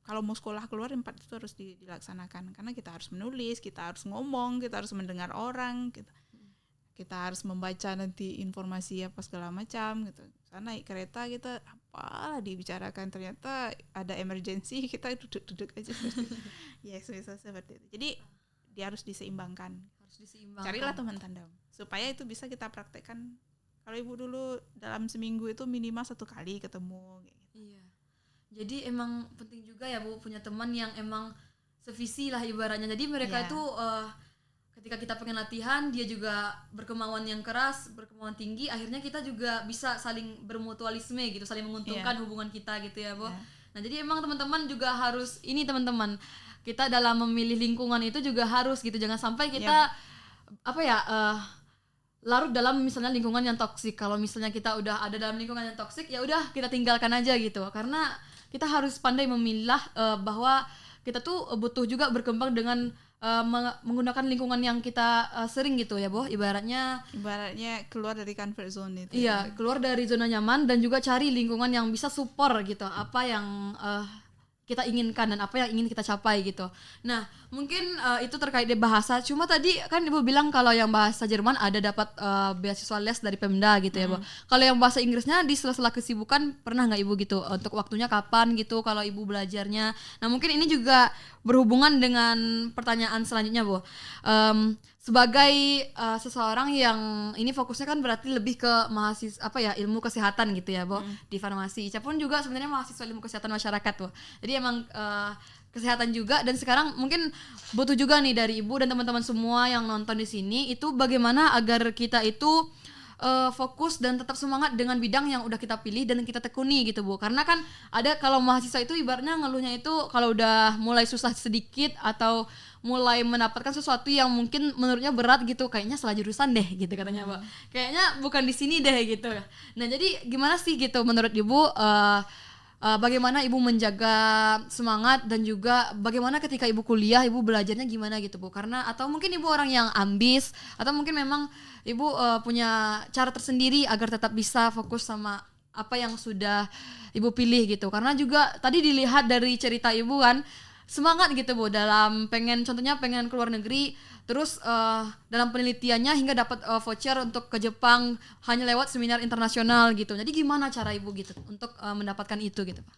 Kalau mau sekolah keluar 4 itu harus dilaksanakan. Karena kita harus menulis, kita harus ngomong, kita harus mendengar orang, kita harus membaca nanti informasi apa segala macam gitu. Karena naik kereta kita apalah dibicarakan, ternyata ada emergency kita duduk-duduk aja seperti itu. Ya, seperti itu. Jadi dia harus diseimbangkan. Carilah teman tandem supaya itu bisa kita praktekkan. Kalau Ibu dulu dalam seminggu itu minimal 1 kali ketemu gitu. Iya. Jadi emang penting juga ya Bu punya teman yang emang sevisi lah ibaratnya. Jadi mereka itu ketika kita pengen latihan, dia juga berkemauan yang keras, berkemauan tinggi, akhirnya kita juga bisa saling bermutualisme gitu, saling menguntungkan hubungan kita gitu ya Bu. Nah jadi emang teman-teman juga harus, ini teman-teman, kita dalam memilih lingkungan itu juga harus gitu, jangan sampai kita larut dalam misalnya lingkungan yang toksik. Kalau misalnya kita udah ada dalam lingkungan yang toksik, ya udah kita tinggalkan aja gitu. Karena kita harus pandai memilah bahwa kita tuh butuh juga berkembang dengan menggunakan lingkungan yang kita sering gitu ya, Boh. Ibaratnya keluar dari comfort zone itu. Iya, keluar dari zona nyaman dan juga cari lingkungan yang bisa support gitu. Apa yang kita inginkan dan apa yang ingin kita capai gitu. Nah, mungkin itu terkait dengan bahasa. Cuma tadi kan Ibu bilang kalau yang bahasa Jerman ada dapat beasiswa les dari Pemda gitu ya, Bu. Kalau yang bahasa Inggrisnya di sela-sela kesibukan pernah nggak Ibu gitu? Untuk waktunya kapan gitu kalau Ibu belajarnya? Nah, mungkin ini juga berhubungan dengan pertanyaan selanjutnya, Bu. Sebagai seseorang yang ini fokusnya kan berarti lebih ke mahasiswa ilmu kesehatan gitu ya, Bu. Di farmasi. Ica pun juga sebenarnya mahasiswa ilmu kesehatan masyarakat, Bu. Jadi emang kesehatan juga, dan sekarang mungkin butuh juga nih dari Ibu dan teman-teman semua yang nonton di sini itu bagaimana agar kita itu fokus dan tetap semangat dengan bidang yang udah kita pilih dan kita tekuni gitu, Bu. Karena kan ada kalau mahasiswa itu ibaratnya ngeluhnya itu kalau udah mulai susah sedikit atau mulai mendapatkan sesuatu yang mungkin menurutnya berat gitu, kayaknya salah jurusan deh gitu katanya, Bu. Kayaknya bukan di sini deh gitu. Nah, jadi gimana sih gitu menurut Ibu bagaimana Ibu menjaga semangat dan juga bagaimana ketika Ibu kuliah Ibu belajarnya gimana gitu, Bu? Karena atau mungkin Ibu orang yang ambis atau mungkin memang Ibu punya cara tersendiri agar tetap bisa fokus sama apa yang sudah Ibu pilih gitu. Karena juga tadi dilihat dari cerita Ibu kan semangat gitu, Bu, dalam pengen keluar negeri, terus dalam penelitiannya hingga dapat voucher untuk ke Jepang hanya lewat seminar internasional gitu. Jadi gimana cara Ibu gitu untuk mendapatkan itu gitu, Pak?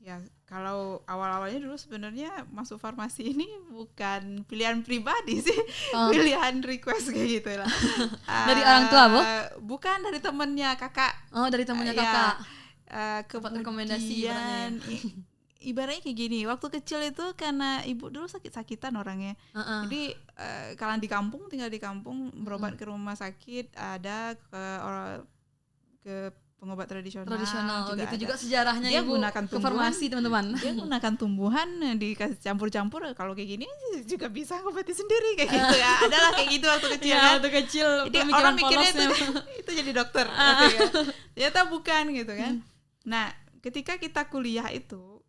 Ya, kalau awal-awalnya dulu sebenarnya masuk farmasi ini bukan pilihan pribadi sih, pilihan request kayak gitu lah. Dari orang tua, Bu? Bukan, dari temennya kakak. Oh, dari temennya kakak. Kemudian rekomendasi ibaratnya kayak gini, waktu kecil itu karena ibu dulu sakit-sakitan orangnya, jadi kalian tinggal di kampung, berobat ke rumah sakit, ada ke pengobat tradisional juga gitu juga sejarahnya dia Ibu gunakan ke farmasi, teman-teman. Dia gunakan tumbuhan dikasih campur-campur, kalau kayak gini juga bisa ngobati sendiri kayak gitu ya, adalah kayak gitu waktu kecil kan. Waktu kecil jadi orang mikirnya itu jadi dokter gitu ya. Ternyata bukan gitu kan. Nah, ketika kita kuliah itu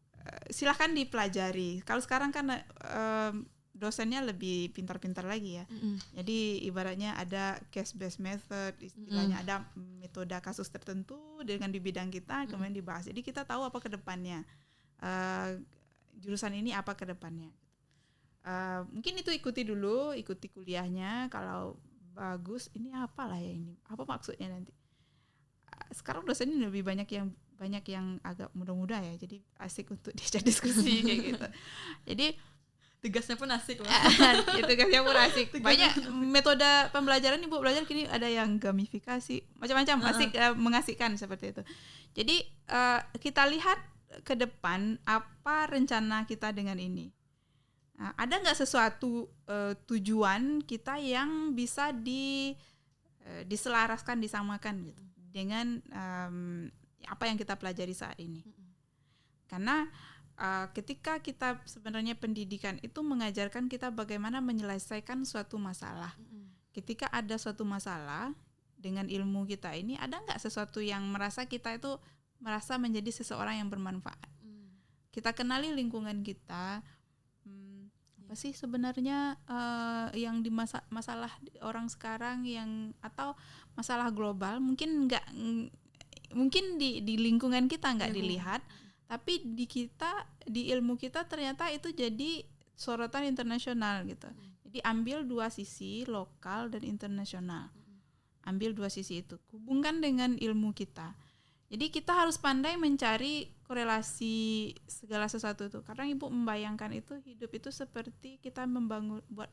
silahkan dipelajari. Kalau sekarang kan dosennya lebih pintar-pintar lagi ya. Jadi ibaratnya ada case based method, istilahnya ada metode kasus tertentu dengan di bidang kita kemudian dibahas. Jadi kita tahu apa ke depannya. Jurusan ini apa ke depannya. Mungkin itu ikuti kuliahnya, kalau bagus ini apalah ya, ini apa maksudnya nanti. Sekarang dosen ini lebih banyak yang agak muda-muda ya, jadi asik untuk diajak diskusi kayak gitu. Jadi Tugasnya pun asik loh. tugasnya pun asik. Banyak metode pembelajaran Ibu belajar kini, ada yang gamifikasi, macam-macam, asik, mengasihkan seperti itu. Jadi kita lihat ke depan apa rencana kita dengan ini. Ada nggak sesuatu tujuan kita yang bisa diselaraskan, disamakan gitu dengan apa yang kita pelajari saat ini. Karena ketika kita sebenarnya pendidikan itu mengajarkan kita bagaimana menyelesaikan suatu masalah. Ketika ada suatu masalah dengan ilmu kita ini, ada nggak sesuatu yang kita itu merasa menjadi seseorang yang bermanfaat. Kita kenali lingkungan kita. Apa sih sebenarnya yang masalah orang sekarang atau masalah global, mungkin di lingkungan kita nggak dilihat, tapi di ilmu kita ternyata itu jadi sorotan internasional gitu. Jadi ambil dua sisi, lokal dan internasional. Ambil dua sisi itu, hubungkan dengan ilmu kita. Jadi kita harus pandai mencari korelasi segala sesuatu itu. Karena Ibu membayangkan itu, hidup itu seperti kita buat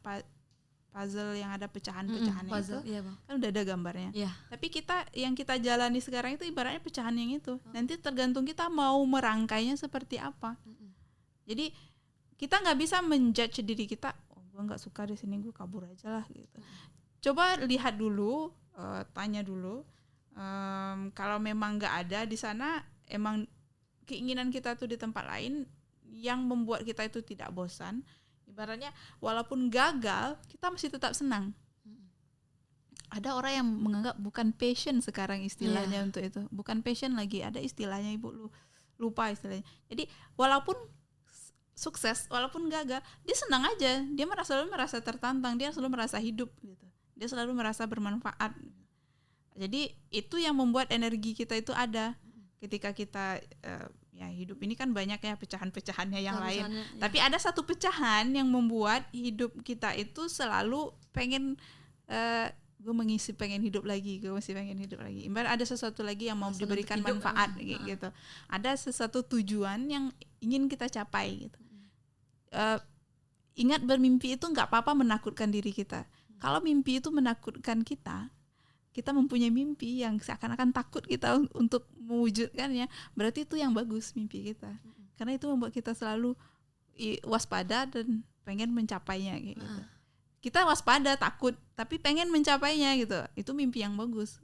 puzzle yang ada pecahan-pecahannya itu. Iya, Bang. Kan udah ada gambarnya. Iya. Tapi yang kita jalani sekarang itu ibaratnya pecahan yang itu. Nanti tergantung kita mau merangkainya seperti apa. Jadi kita nggak bisa menjudge diri kita, gue nggak suka di sini, gue kabur aja lah gitu. Coba lihat dulu, tanya dulu. Kalau memang nggak ada di sana, emang keinginan kita tuh di tempat lain yang membuat kita itu tidak bosan. Ibaratnya walaupun gagal, kita masih tetap senang. Ada orang yang menganggap bukan passion sekarang istilahnya untuk itu, bukan passion lagi, ada istilahnya Ibu lupa istilahnya. Jadi walaupun sukses, walaupun gagal, dia senang aja, dia selalu merasa tertantang, dia selalu merasa hidup gitu, dia selalu merasa bermanfaat. Jadi itu yang membuat energi kita itu ada. Ketika kita hidup ini kan banyak ya pecahan-pecahannya yang lain. Tapi ada satu pecahan yang membuat hidup kita itu selalu pengen gue pengen hidup lagi. Ibarat ada sesuatu lagi yang mau diberikan manfaat gitu. Ada sesuatu tujuan yang ingin kita capai gitu. Ingat, bermimpi itu nggak apa-apa menakutkan diri kita. Kalau mimpi itu menakutkan kita mempunyai mimpi yang seakan-akan takut kita untuk mewujudkannya, berarti itu yang bagus mimpi kita. Karena itu membuat kita selalu waspada dan pengen mencapainya gitu. Kita waspada, takut, tapi pengen mencapainya gitu. Itu mimpi yang bagus.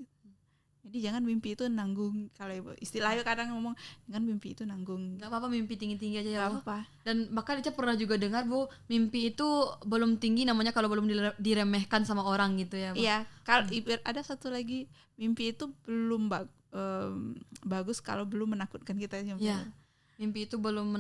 Jadi jangan mimpi itu nanggung. Kalau istilahnya kadang ngomong, jangan mimpi itu nanggung. Gak apa-apa mimpi tinggi-tinggi aja ya, Bu. Apa. Dan bahkan Ica pernah juga dengar, Bu, mimpi itu belum tinggi namanya kalau belum diremehkan sama orang gitu ya, Bu. Iya, kalau ada satu lagi, mimpi itu belum bagus kalau belum menakutkan kita. Iya. Mimpi itu belum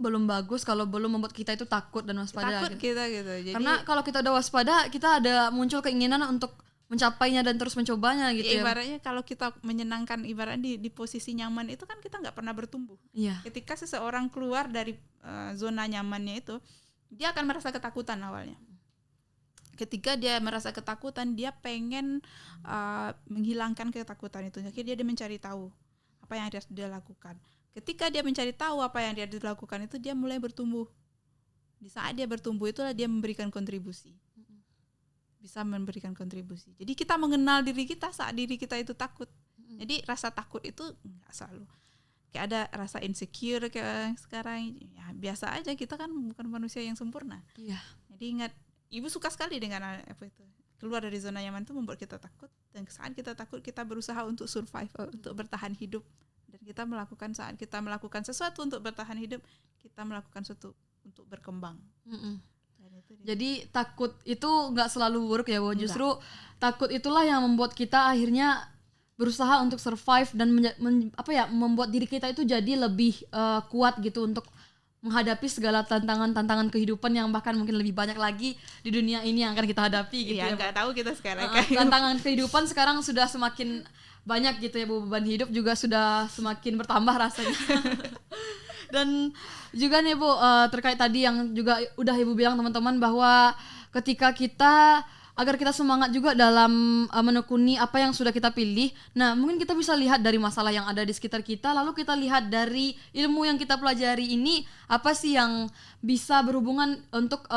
belum bagus kalau belum membuat kita itu takut dan waspada. Takut gitu. kita gitu. Jadi, karena kalau kita udah waspada, kita ada muncul keinginan untuk mencapainya dan terus mencobanya gitu ya. Ibaratnya kalau kita menyenangkan, ibaratnya di posisi nyaman itu kan kita nggak pernah bertumbuh. Iya. Ketika seseorang keluar dari zona nyamannya itu, dia akan merasa ketakutan awalnya. Ketika dia merasa ketakutan, dia pengen menghilangkan ketakutan itu. Akhirnya dia mencari tahu apa yang harus dia lakukan. Ketika dia mencari tahu apa yang dia lakukan itu, dia mulai bertumbuh. Di saat dia bertumbuh itulah dia memberikan kontribusi. Bisa memberikan kontribusi. Jadi kita mengenal diri kita saat diri kita itu takut. Jadi rasa takut itu enggak selalu. Kayak ada rasa insecure kayak sekarang, ya biasa aja, kita kan bukan manusia yang sempurna. Iya. Jadi ingat, Ibu suka sekali dengan apa itu. Keluar dari zona nyaman itu membuat kita takut, dan saat kita takut kita berusaha untuk survive, untuk bertahan hidup. Dan saat kita melakukan sesuatu untuk bertahan hidup, kita melakukan sesuatu untuk berkembang. Jadi takut itu nggak selalu buruk ya, Bu. Justru takut itulah yang membuat kita akhirnya berusaha untuk survive dan membuat diri kita itu jadi lebih kuat gitu untuk menghadapi segala tantangan kehidupan yang bahkan mungkin lebih banyak lagi di dunia ini yang akan kita hadapi gitu ya. Nggak tahu kita sekarang. Tantangan kehidupan sekarang sudah semakin banyak gitu ya, Bu. Beban hidup juga sudah semakin bertambah rasanya. Dan juga nih Bu, terkait tadi yang juga udah Ibu bilang teman-teman, bahwa ketika kita agar kita semangat juga dalam menekuni apa yang sudah kita pilih. Nah, mungkin kita bisa lihat dari masalah yang ada di sekitar kita, lalu kita lihat dari ilmu yang kita pelajari ini apa sih yang bisa berhubungan untuk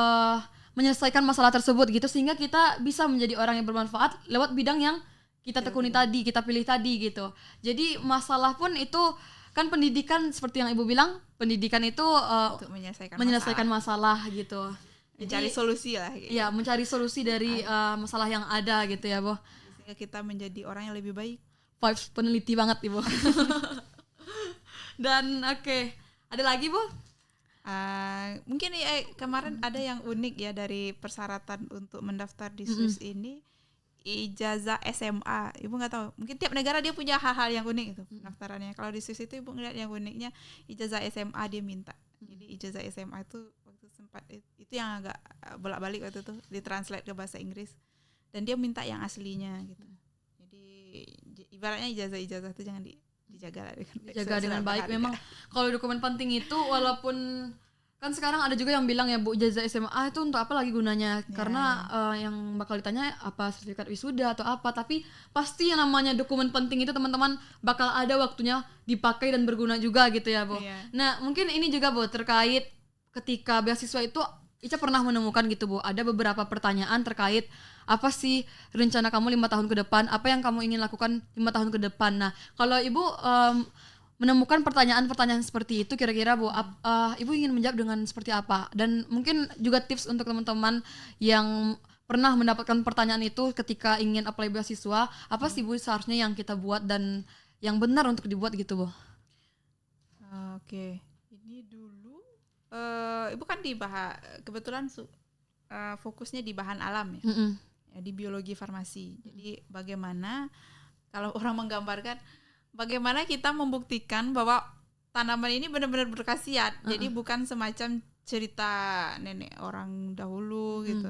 menyelesaikan masalah tersebut gitu, sehingga kita bisa menjadi orang yang bermanfaat lewat bidang yang kita tekuni tadi, kita pilih tadi gitu. Jadi masalah pun itu kan pendidikan, seperti yang Ibu bilang, pendidikan itu Untuk menyelesaikan masalah gitu. mencari solusi lah gitu. Ya, mencari solusi dari masalah yang ada gitu ya, Bu. Sehingga kita menjadi orang yang lebih baik. Vibes peneliti banget, Ibu. Dan oke, ada lagi, Bu? Mungkin kemarin ada yang unik ya dari persyaratan untuk mendaftar di Swiss ini, ijazah SMA. Ibu nggak tahu, mungkin tiap negara dia punya hal-hal yang unik itu pendaftarannya. Kalau di Swiss itu Ibu ngeliat yang uniknya, ijazah SMA dia minta. Jadi ijazah SMA itu waktu sempat itu yang agak bolak-balik waktu itu ditranslate ke bahasa Inggris, dan dia minta yang aslinya gitu. Jadi ibaratnya ijazah itu jangan dijaga dengan baik. Memang kalau dokumen penting itu, walaupun kan sekarang ada juga yang bilang ya Bu, ijazah SMA itu untuk apa lagi gunanya? Karena yang bakal ditanya apa sertifikat wisuda atau apa, tapi pasti yang namanya dokumen penting itu teman-teman bakal ada waktunya dipakai dan berguna juga gitu ya Bu. Nah, mungkin ini juga Bu, terkait ketika beasiswa itu Ica pernah menemukan gitu Bu, ada beberapa pertanyaan terkait apa sih rencana kamu 5 tahun ke depan, apa yang kamu ingin lakukan 5 tahun ke depan. Nah, kalau Ibu menemukan pertanyaan-pertanyaan seperti itu, kira-kira Bu, Ibu ingin menjawab dengan seperti apa? Dan mungkin juga tips untuk teman-teman yang pernah mendapatkan pertanyaan itu ketika ingin apply beasiswa, apa sih Bu seharusnya yang kita buat dan yang benar untuk dibuat gitu Bu? Oke. Ini dulu Ibu kan kebetulan fokusnya di bahan alam ya. Ya, di biologi farmasi. Jadi bagaimana kalau orang menggambarkan bagaimana kita membuktikan bahwa tanaman ini benar-benar berkhasiat. Jadi bukan semacam cerita nenek orang dahulu gitu,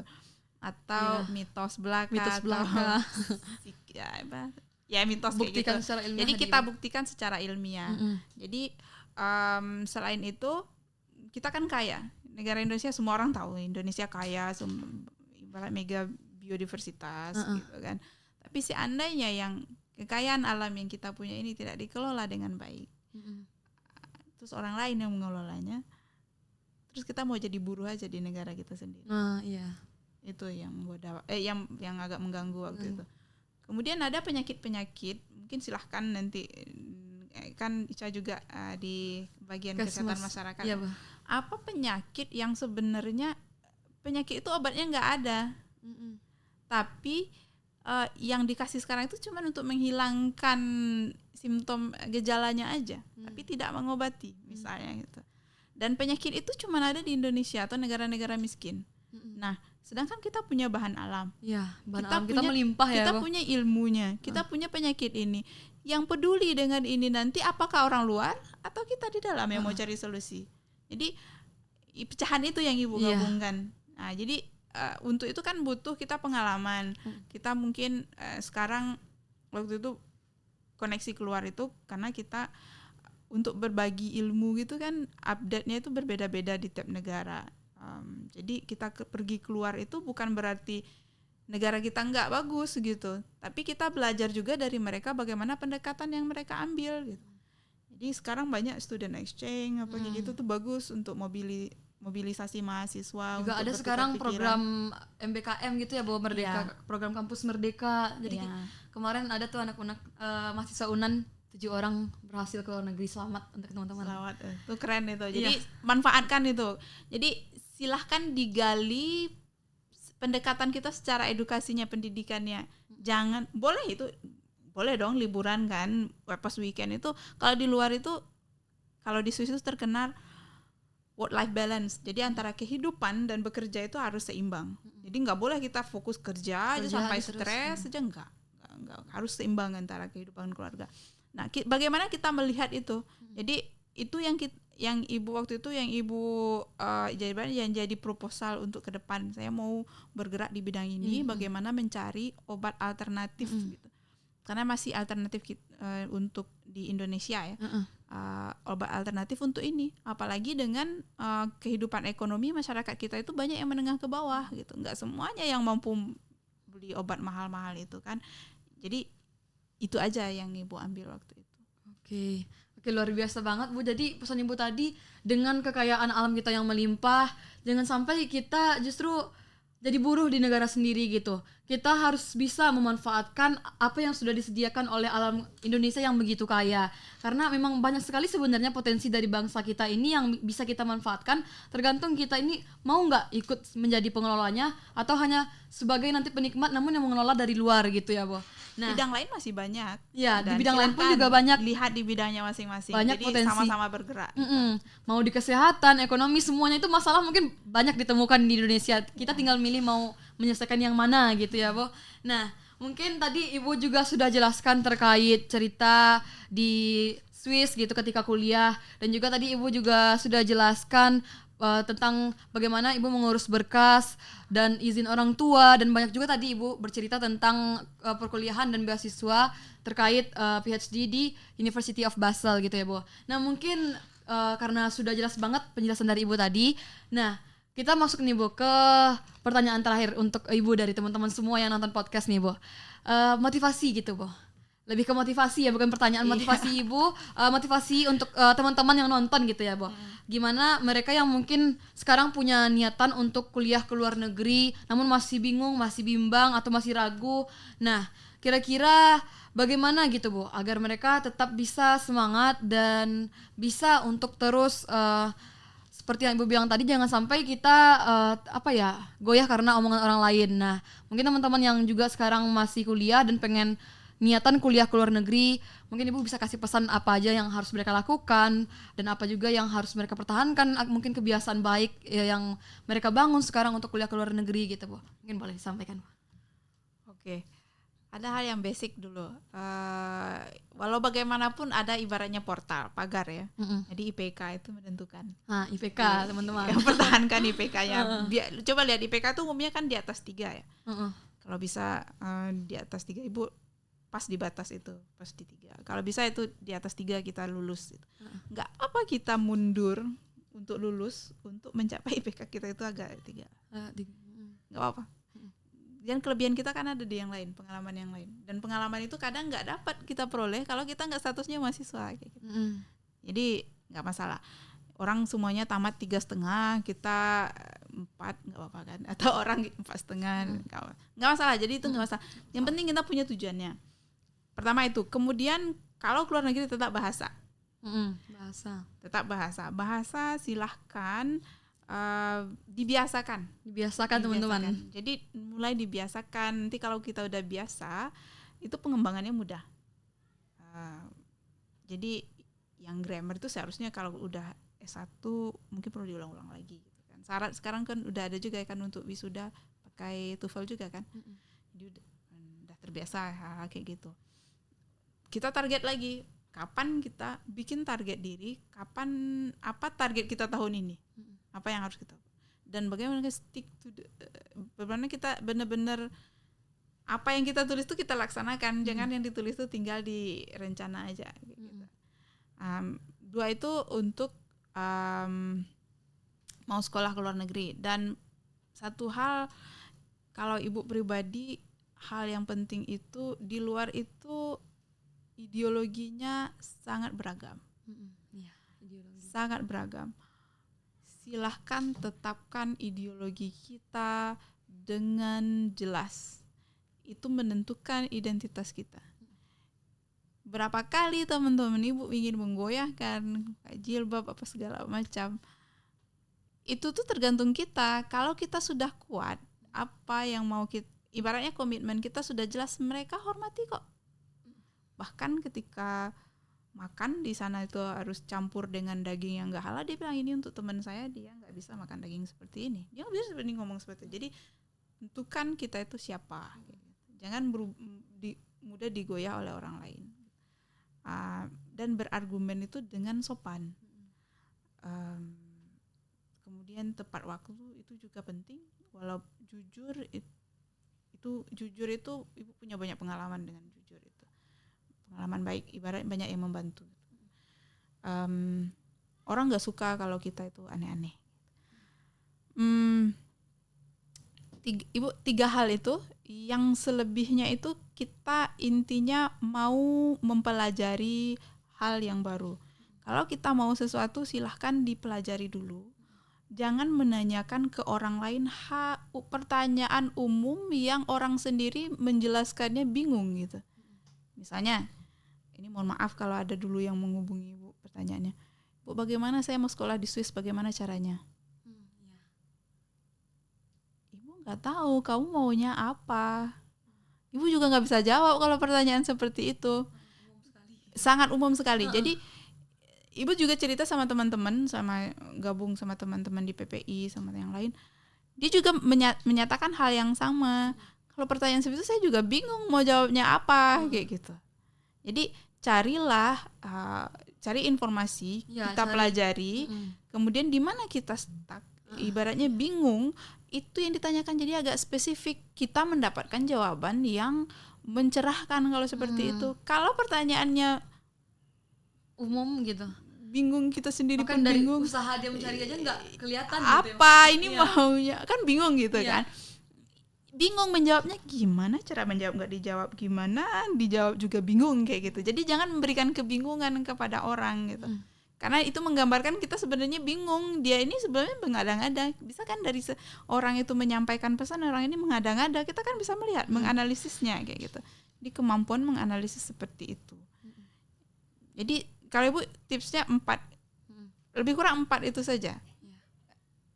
atau mitos belaka. Mitos buktikan kayak gitu. Secara ilmiah. Jadi kita buktikan secara ilmiah. Jadi selain itu kita kan kaya. Negara Indonesia semua orang tahu Indonesia kaya, ibarat mega biodiversitas gitu kan. Tapi seandainya yang kekayaan alam yang kita punya ini tidak dikelola dengan baik, terus orang lain yang mengelolanya, terus kita mau jadi buruh aja di negara kita sendiri. Itu yang yang agak mengganggu waktu itu. Kemudian ada penyakit-penyakit, mungkin silahkan nanti kan Ica juga di bagian kesehatan masyarakat. Iya, apa penyakit yang sebenarnya penyakit itu obatnya nggak ada, tapi yang dikasih sekarang itu cuma untuk menghilangkan simptom gejalanya aja, tapi tidak mengobati misalnya gitu. Dan penyakit itu cuma ada di Indonesia atau negara-negara miskin. Nah, sedangkan kita punya bahan alam. Ya, bahan alam kita melimpah ya. Kita punya ilmunya, kita punya penyakit ini. Yang peduli dengan ini nanti apakah orang luar atau kita di dalam yang mau cari solusi. Jadi pecahan itu yang Ibu gabungkan. Nah, jadi untuk itu kan butuh kita pengalaman. Kita mungkin sekarang waktu itu koneksi keluar itu karena kita untuk berbagi ilmu gitu kan, update-nya itu berbeda-beda di tiap negara. Jadi kita pergi keluar itu bukan berarti negara kita nggak bagus gitu, tapi kita belajar juga dari mereka bagaimana pendekatan yang mereka ambil gitu. Jadi sekarang banyak student exchange apa gitu tuh bagus untuk mobilisasi mahasiswa. Juga ada sekarang program MBKM gitu ya, bahwa Merdeka, program kampus Merdeka. Jadi kemarin ada tuh anak-anak mahasiswa UNAN 7 orang berhasil ke luar negeri. Selamat untuk teman-teman. Selamat, itu keren itu. Jadi manfaatkan itu. Jadi silahkan digali pendekatan kita secara edukasinya, pendidikannya. Jangan, boleh dong liburan kan, pas weekend itu. Kalau di luar itu, kalau di Swiss itu terkenal work-life balance. Jadi antara kehidupan dan bekerja itu harus seimbang. Jadi nggak boleh kita fokus kerja aja sampai stres aja, enggak. Harus seimbang antara kehidupan keluarga. Nah, bagaimana kita melihat itu? Jadi itu yang Ibu waktu itu yang Ibu jadi proposal untuk ke depan. Saya mau bergerak di bidang ini, bagaimana mencari obat alternatif gitu. Karena masih alternatif untuk di Indonesia ya. obat alternatif untuk ini. Apalagi dengan kehidupan ekonomi masyarakat kita itu banyak yang menengah ke bawah gitu. Nggak semuanya yang mampu beli obat mahal-mahal itu kan. Jadi itu aja yang Ibu ambil waktu itu. Oke, luar biasa banget Bu. Jadi pesan Ibu tadi, dengan kekayaan alam kita yang melimpah, jangan sampai kita justru jadi buruh di negara sendiri gitu. Kita harus bisa memanfaatkan apa yang sudah disediakan oleh alam Indonesia yang begitu kaya. Karena memang banyak sekali sebenarnya potensi dari bangsa kita ini yang bisa kita manfaatkan. Tergantung kita ini mau nggak ikut menjadi pengelolanya atau hanya sebagai nanti penikmat namun yang mengelola dari luar gitu ya Bu. Nah, bidang lain masih banyak. ya di Dan bidang lain pun silakan juga banyak. Lihat di bidangnya masing-masing. Banyak Jadi potensi. sama-sama bergerak. Mau di kesehatan, ekonomi, semuanya itu masalah mungkin banyak ditemukan di Indonesia. Kita tinggal milih mau menyelesaikan yang mana gitu ya, Bu. Nah, mungkin tadi Ibu juga sudah jelaskan terkait cerita di Swiss gitu ketika kuliah, dan juga tadi Ibu juga sudah jelaskan tentang bagaimana Ibu mengurus berkas dan izin orang tua, dan banyak juga tadi Ibu bercerita tentang perkuliahan dan beasiswa terkait PhD di University of Basel gitu ya Bu. Nah mungkin karena sudah jelas banget penjelasan dari Ibu tadi, nah kita masuk nih Bu ke pertanyaan terakhir untuk Ibu dari teman-teman semua yang nonton podcast nih Bu. Motivasi gitu Bu. Lebih ke motivasi ya, bukan pertanyaan motivasi Ibu, motivasi untuk teman-teman yang nonton gitu ya Bu. Gimana mereka yang mungkin sekarang punya niatan untuk kuliah ke luar negeri namun masih bingung, masih bimbang atau masih ragu. Nah, kira-kira bagaimana gitu Bu agar mereka tetap bisa semangat dan bisa untuk terus seperti yang Ibu bilang tadi, jangan sampai kita goyah karena omongan orang lain. Nah, mungkin teman-teman yang juga sekarang masih kuliah dan pengen niatan kuliah ke luar negeri, mungkin Ibu bisa kasih pesan apa aja yang harus mereka lakukan dan apa juga yang harus mereka pertahankan, mungkin kebiasaan baik yang mereka bangun sekarang untuk kuliah ke luar negeri gitu Bu. Mungkin boleh disampaikan Bu. Oke. Ada hal yang basic dulu. Walau bagaimanapun ada ibaratnya portal, pagar ya. Jadi IPK itu menentukan. Nah, IPK teman-teman. Pertahankan IPK-nya. Coba lihat IPK itu umumnya kan di atas 3 ya. Kalau bisa di atas 3 Ibu pas di batas itu, pas di 3. Kalau bisa itu di atas 3 kita lulus. Nggak apa kita mundur untuk lulus, untuk mencapai IPK kita itu agak 3. Nggak apa-apa. Dan kelebihan kita kan ada di yang lain, pengalaman yang lain. Dan pengalaman itu kadang nggak dapat kita peroleh kalau kita nggak statusnya mahasiswa kayak gitu. Jadi nggak masalah. Orang semuanya tamat 3,5, kita 4 nggak apa-apa kan? Atau orang 4,5 nggak masalah. Jadi itu nggak masalah. Yang penting kita punya tujuannya. Pertama itu. Kemudian kalau keluar negeri tetap bahasa. Tetap bahasa silahkan. Dibiasakan teman-teman. Jadi mulai dibiasakan. Nanti kalau kita udah biasa, itu pengembangannya mudah. Jadi yang grammar itu seharusnya kalau udah S1 mungkin perlu diulang-ulang lagi gitu kan. Syarat sekarang kan udah ada juga kan untuk wisuda pakai TOEFL juga kan. Jadi udah terbiasa hal-hal kayak gitu. Kita target lagi. Kapan kita bikin target diri? Kapan apa target kita tahun ini? Apa yang harus kita, dan bagaimana stick to bagaimana kita benar-benar apa yang kita tulis itu kita laksanakan, jangan yang ditulis itu tinggal di rencana aja gitu. 2 itu untuk mau sekolah ke luar negeri. Dan satu hal, kalau Ibu pribadi, hal yang penting itu di luar itu ideologinya sangat beragam. Sangat beragam. Silahkan tetapkan ideologi kita dengan jelas. Itu menentukan identitas kita. Berapa kali teman-teman Ibu ingin menggoyahkan jilbab apa segala macam. Itu tuh tergantung kita. Kalau kita sudah kuat, apa yang mau kita, ibaratnya komitmen kita sudah jelas, mereka hormati kok. Bahkan ketika makan di sana itu harus campur dengan daging yang nggak halal, dia bilang ini untuk teman saya, dia nggak bisa makan daging seperti ini, dia nggak bisa seperti ngomong seperti itu. Jadi tentukan kita itu siapa, jangan mudah digoyah oleh orang lain, dan berargumen itu dengan sopan. Kemudian tepat waktu itu juga penting. Walau jujur itu Ibu punya banyak pengalaman dengan jujur itu. Pengalaman baik, ibarat banyak yang membantu. orang nggak suka kalau kita itu aneh-aneh. Tiga hal itu, yang selebihnya itu kita intinya mau mempelajari hal yang baru. Kalau kita mau sesuatu silahkan dipelajari dulu. Jangan menanyakan ke orang lain pertanyaan umum yang orang sendiri menjelaskannya bingung gitu. Misalnya, ini mohon maaf kalau ada dulu yang menghubungi Ibu pertanyaannya, Bu, bagaimana saya mau sekolah di Swiss, bagaimana caranya? Gak tahu kamu maunya apa. Ibu juga gak bisa jawab kalau pertanyaan seperti itu. Sangat umum sekali. Jadi Ibu juga cerita sama teman-teman, sama gabung sama teman-teman di PPI sama yang lain. Dia juga menyatakan hal yang sama. Kalau pertanyaan seperti itu saya juga bingung mau jawabnya apa kayak gitu. Jadi carilah cari informasi, kita pelajari. Kemudian di mana kita stuck, ibaratnya bingung, itu yang ditanyakan jadi agak spesifik, kita mendapatkan jawaban yang mencerahkan kalau seperti itu. Kalau pertanyaannya umum gitu, bingung, kita sendiri bahkan pun dari bingung, usaha dia mencari aja nggak kelihatan apa gitu, ini maunya, kan bingung gitu kan, bingung menjawabnya gimana, cara menjawab nggak dijawab gimana, dijawab juga bingung kayak gitu. Jadi jangan memberikan kebingungan kepada orang gitu. Karena itu menggambarkan kita sebenarnya bingung, dia ini sebenarnya mengada-ngada. Bisa kan dari orang itu menyampaikan pesan, orang ini mengada-ngada, kita kan bisa melihat, menganalisisnya kayak gitu. Jadi kemampuan menganalisis seperti itu. Jadi kalau Ibu tipsnya 4, lebih kurang 4 itu saja.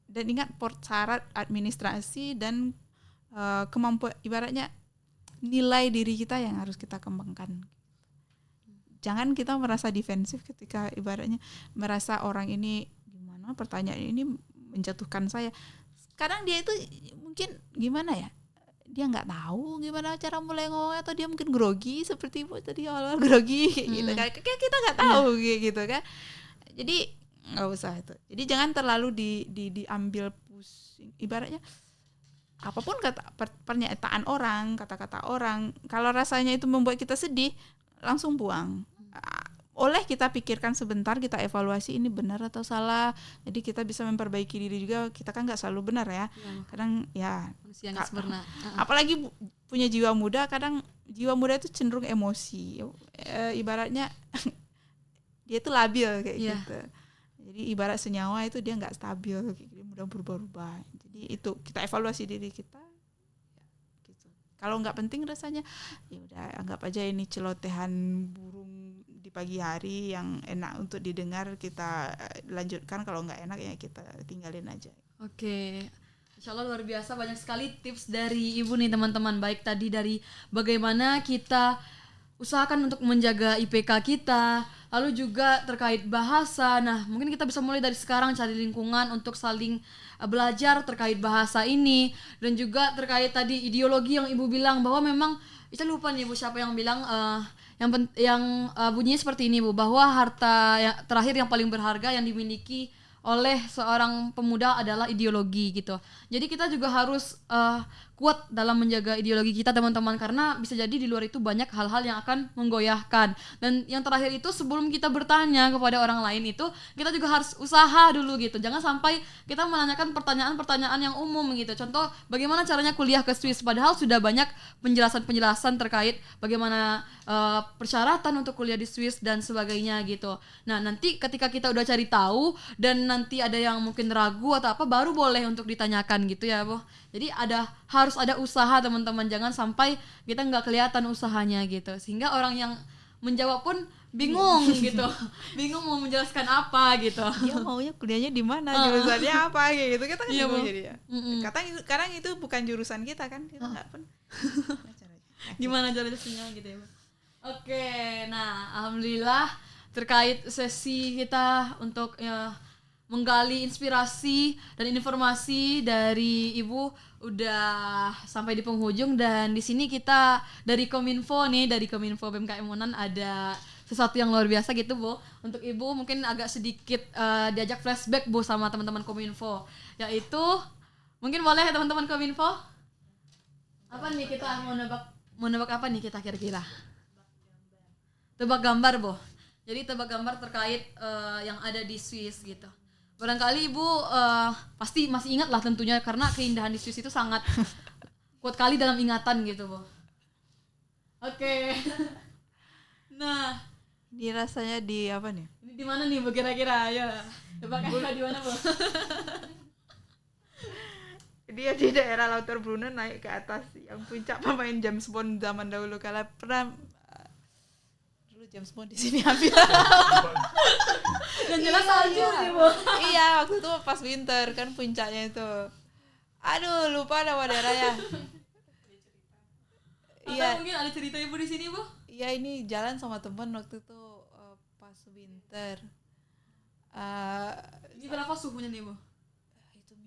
Dan ingat syarat administrasi dan kemampuan, ibaratnya nilai diri kita yang harus kita kembangkan. Jangan kita merasa defensif ketika ibaratnya merasa orang ini gimana, pertanyaan ini menjatuhkan saya. Kadang dia itu mungkin gimana ya, dia nggak tahu gimana cara mulai ngomong, atau dia mungkin grogi seperti Ibu tadi awal grogi gitu kan. Kita nggak tahu gitu kan. Jadi nggak usah itu. Jadi jangan terlalu diambil pusing. Ibaratnya apapun pernyataan orang, kata-kata orang, kalau rasanya itu membuat kita sedih, langsung buang. Oleh kita pikirkan sebentar, kita evaluasi ini benar atau salah. Jadi kita bisa memperbaiki diri juga. Kita kan nggak selalu benar ya. Kadang ya. Manusia nggak sempurna. Apalagi punya jiwa muda, kadang jiwa muda itu cenderung emosi. Ibaratnya dia itu labil kayak gitu. Jadi ibarat senyawa itu dia nggak stabil, dia mudah berubah-ubah. Jadi itu kita evaluasi diri kita. Kalau nggak penting rasanya, ya udah anggap aja ini celotehan burung di pagi hari yang enak untuk didengar, kita lanjutkan. Kalau nggak enak ya kita tinggalin aja. Oke. Insya Allah luar biasa, banyak sekali tips dari Ibu nih teman-teman. Baik tadi dari bagaimana kita usahakan untuk menjaga IPK kita, lalu juga terkait bahasa. Nah, mungkin kita bisa mulai dari sekarang cari lingkungan untuk saling belajar terkait bahasa ini, dan juga terkait tadi ideologi yang Ibu bilang bahwa memang saya lupa nih Bu siapa yang bilang yang bunyinya seperti ini Bu, bahwa harta yang terakhir yang paling berharga yang dimiliki oleh seorang pemuda adalah ideologi gitu. Jadi kita juga harus kuat dalam menjaga ideologi kita teman-teman, karena bisa jadi di luar itu banyak hal-hal yang akan menggoyahkan. Dan yang terakhir itu, sebelum kita bertanya kepada orang lain itu, kita juga harus usaha dulu gitu. Jangan sampai kita menanyakan pertanyaan-pertanyaan yang umum gitu. Contoh, bagaimana caranya kuliah ke Swiss, padahal sudah banyak penjelasan-penjelasan terkait bagaimana persyaratan untuk kuliah di Swiss dan sebagainya gitu. Nah, nanti ketika kita udah cari tahu dan nanti ada yang mungkin ragu atau apa, baru boleh untuk ditanyakan gitu ya Bu. Jadi harus ada usaha teman-teman, jangan sampai kita nggak kelihatan usahanya gitu, sehingga orang yang menjawab pun bingung gitu, bingung mau menjelaskan apa gitu. Dia maunya kuliahnya di mana, jurusannya apa kayak gitu, kita kan bingung jadi ya. Kadang itu bukan jurusan kita kan, kita nggak pun. Gimana caranya sinyal gitu ya Bu. Oke, nah alhamdulillah terkait sesi kita untuk menggali inspirasi dan informasi dari Ibu udah sampai di penghujung, dan di sini kita dari Kominfo BMKM Unan ada sesuatu yang luar biasa gitu Bu untuk Ibu, mungkin agak sedikit diajak flashback Bu sama teman-teman Kominfo, yaitu mungkin boleh ya teman-teman Kominfo, apa nih kita mau nebak apa nih kita kira-kira? Tebak gambar Bu. Jadi tebak gambar terkait yang ada di Swiss gitu. Barangkali Ibu pasti masih ingat lah tentunya, karena keindahan di Swiss itu sangat kuat kali dalam ingatan gitu, Bu. Oke. Nah, Ini rasanya di apa nih? ini di mana nih Bu kira-kira? Ayo. Tebaknya di mana, Bu? Dia di daerah Lauterbrunnen naik ke atas yang puncak pemain James Bond zaman dahulu kala pernah dulu James Bond di sini hampir. Yang jelas salju nih, Bu. Iya, waktu itu pas winter kan puncaknya itu. Aduh, lupa nama daerahnya. Iya. Mungkin ada cerita Ibu di sini, Bu? Iya, ini jalan sama temen waktu itu pas winter. Ini berapa suhunya nih, Bu? Itu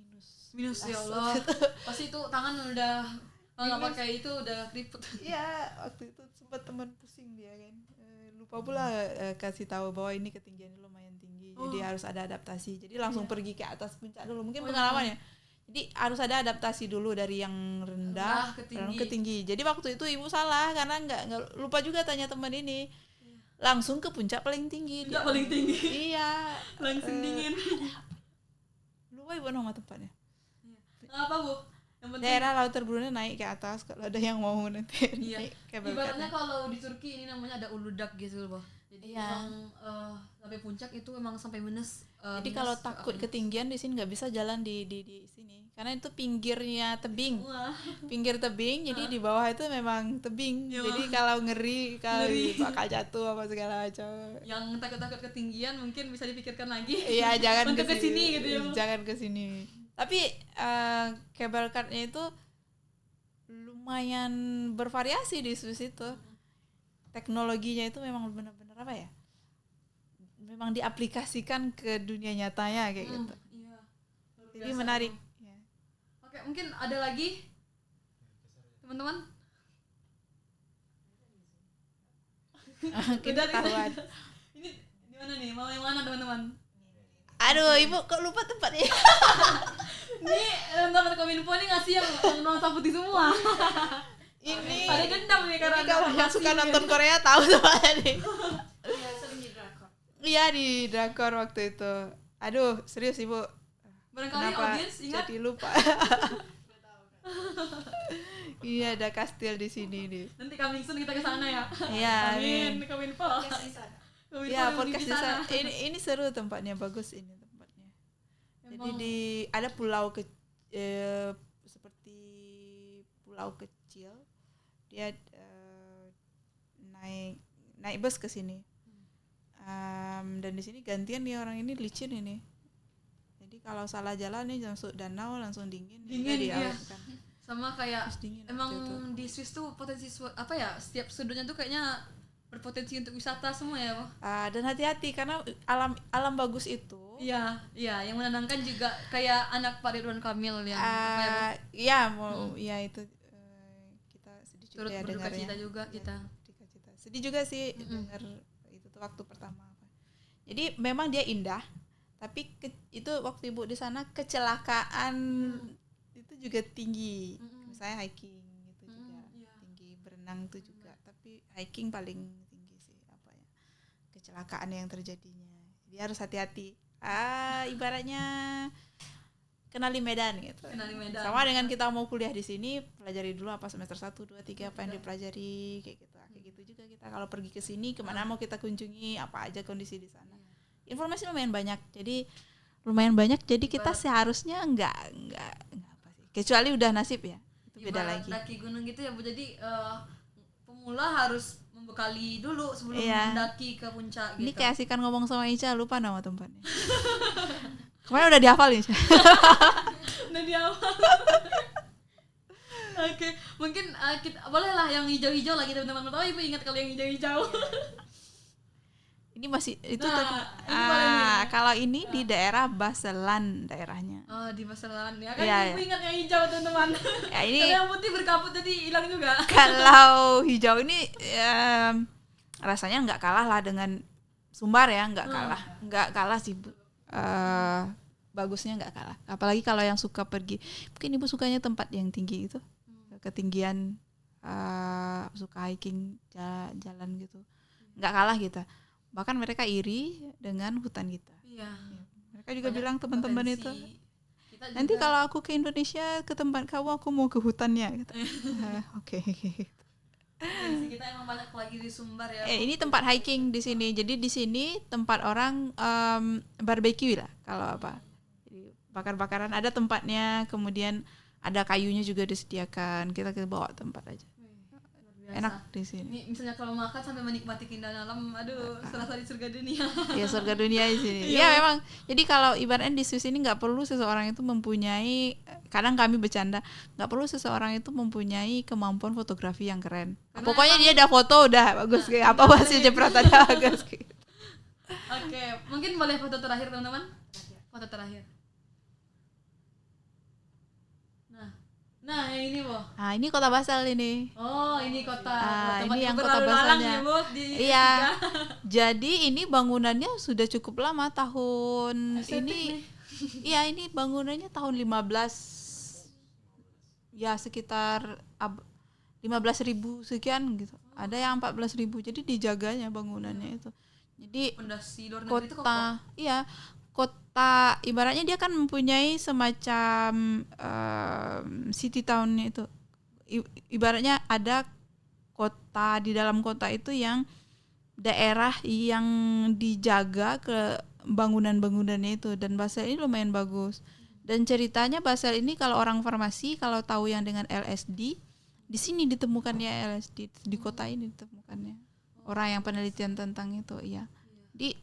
Minus ya Allah. Pasti itu tangan udah nggak pakai itu udah keriput. Iya, waktu itu sempat teman pusing dia kan. Lupa pula kasih tahu bahwa ini ketinggiannya lumayan tinggi. Jadi harus ada adaptasi. Jadi langsung pergi ke atas puncak dulu. Mungkin pengalamannya. Jadi harus ada adaptasi dulu dari yang rendah ke tinggi. Jadi waktu itu ibu salah karena nggak lupa juga tanya teman ini. Langsung ke puncak paling tinggi. Puncak paling tinggi. Iya. Langsung dingin. Lupa ibu nama tempatnya. Apa, Bu? Yang penting Daerah Lauterbrunnen naik ke atas kalau ada yang mau nanti. iya. Naik kabel Ibaratnya kartnya. kalau di Turki ini namanya ada Uludağ gitu loh, Bu. Jadi Iya. emang sampai puncak itu emang sampai minus. Jadi kalau takut ketinggian di sini nggak bisa jalan di sini karena itu pinggirnya tebing. Wah. Pinggir tebing, jadi di bawah itu memang tebing. Ya, jadi kalau ngeri bakal jatuh apa segala macam. Yang takut-takut ketinggian mungkin bisa dipikirkan lagi. Iya, jangan untuk kesini gitu ya, Bu. Jangan kesini. Tapi cable car-nya itu lumayan bervariasi di Swiss itu. Teknologinya itu memang benar-benar apa ya? Memang diaplikasikan ke dunia nyatanya kayak gitu. Iya. Jadi menarik. Ya. Oke, mungkin ada lagi teman-teman? Kita tahuan. Ini di mana nih? Mau yang mana, teman-teman? Aduh, ibu kok lupa tempatnya? Ini teman-teman Kominfo nih ngasih yang nuansa putih semua. Ini Pada dendam nih karena kalau yang suka nonton Korea tahu tempatnya nih. Iya di drakor waktu itu. Aduh, serius ibu. barangkali Kenapa audiens ingat. jadi lupa? Iya, ada kastil di sini nih. Nanti coming soon kita ke sana ya. Iya, Amin, amin. Kominfo. Kominfo Iya, yang podcast di di sana. sana. Ini seru tempatnya, bagus ini tempatnya. Jadi Emang. ada pulau seperti pulau kecil. Dia naik bus ke sini. Dan di sini gantian nih orang ini licin ini. Jadi kalau salah jalan nih masuk danau langsung dingin. Dingin, iya. diawetkan. Sama kayak Terus dingin emang waktu itu. di Swiss tuh potensi apa ya, setiap sudutnya tuh kayaknya berpotensi untuk wisata semua ya, Pak. Dan hati-hati karena alam bagus itu. Iya, yang menenangkan juga kayak anak Pak Ridwan Kamil yang apa ya, Bu? Iya ya itu kita sedih juga Turut ya berduka dengarnya. cita juga kita. Duka-cita. Sedih juga sih dengar itu tuh waktu pertama. Jadi memang dia indah, tapi itu waktu ibu di sana kecelakaan itu juga tinggi. Misalnya hiking itu juga tinggi, berenang itu juga, tapi hiking paling tinggi sih apa ya kecelakaan yang terjadinya. Jadi harus hati-hati. Ibaratnya kenali Medan gitu. Kenali Medan. Sama dengan kita mau kuliah di sini, pelajari dulu apa semester 1, 2, 3 apa yang dipelajari kayak gitu. Kayak gitu juga kita kalau pergi ke sini kemana mau kita kunjungi, apa aja kondisi di sana. Informasi lumayan banyak. Jadi kita seharusnya enggak apa sih. Kecuali udah nasib ya. Itu beda Ibarat lagi. daki gunung gitu ya, Bu. Jadi pemula harus membekali dulu sebelum Iya. mendaki ke puncak gitu. Ini kayak asikan ngomong sama Ica, lupa nama tempatnya. Kemarin udah dihafal nih. Udah di awal. Oke, mungkin kita bolehlah yang hijau-hijau lagi teman-teman. Tahu Ibu ingat kalau yang hijau-hijau? Ini masih itu Nah, ini boleh nih. kalau ini di daerah Baselan daerahnya. Oh, di Masalan ya kan. Iya, Ibu ingat yang hijau teman-teman. Ya, ini Kalau yang putih berkabut jadi hilang juga. kalau hijau ini rasanya nggak kalah lah dengan Sumbar ya, nggak kalah sih Bu. Bagusnya nggak kalah. Apalagi kalau yang suka pergi, mungkin ibu sukanya tempat yang tinggi itu, ketinggian, suka hiking jalan gitu, nggak kalah kita. bahkan mereka iri dengan hutan kita. Iya. Mereka juga Banyak bilang teman-teman potensi. itu, Kita nanti juga- kalau aku ke Indonesia ke tempat kamu aku mau ke hutannya. Gitu. Oke. potensi kita emang banyak lagi di Sumbar ya. Ini tempat hiking di sini. Jadi di sini tempat orang barbecue lah kalau apa. Jadi bakar-bakaran ada tempatnya, kemudian ada kayunya juga disediakan. Kita bawa tempat aja. Biasa. Enak di sini. Ini misalnya kalau makan sampai menikmati keindahan alam, aduh, serasa di surga dunia. Ya surga dunia di sini. Ya memang. Jadi kalau ibaratnya di Swiss ini nggak perlu seseorang itu mempunyai, kadang kami bercanda, nggak perlu seseorang itu mempunyai kemampuan fotografi yang keren. Karena Pokoknya dia ada foto udah bagus kayak apa hasil jepretan bagus. Oke, mungkin boleh foto terakhir teman-teman? Foto terakhir. Nah yang ini Bo. Nah ini kota Basel ini. Oh ini kota. Ini yang berlalu kota lalang Baselnya. ya Bu di Iya. Jogja. Jadi ini bangunannya sudah cukup lama tahun Estetik ini. nih. Iya ini bangunannya tahun 15. Ya sekitar 15.000 sekian gitu. Ada yang 14.000. Jadi dijaganya bangunannya itu. Jadi Pondasi luar negeri itu kok. kota, iya kota ibaratnya dia kan mempunyai semacam city town-nya itu. Ibaratnya ada kota, di dalam kota itu yang daerah yang dijaga ke bangunan-bangunannya itu, dan Basel ini lumayan bagus. Dan ceritanya Basel ini kalau orang farmasi kalau tahu yang dengan LSD, di sini ditemukannya LSD, di kota ini ditemukannya. Orang yang penelitian tentang itu, iya. Di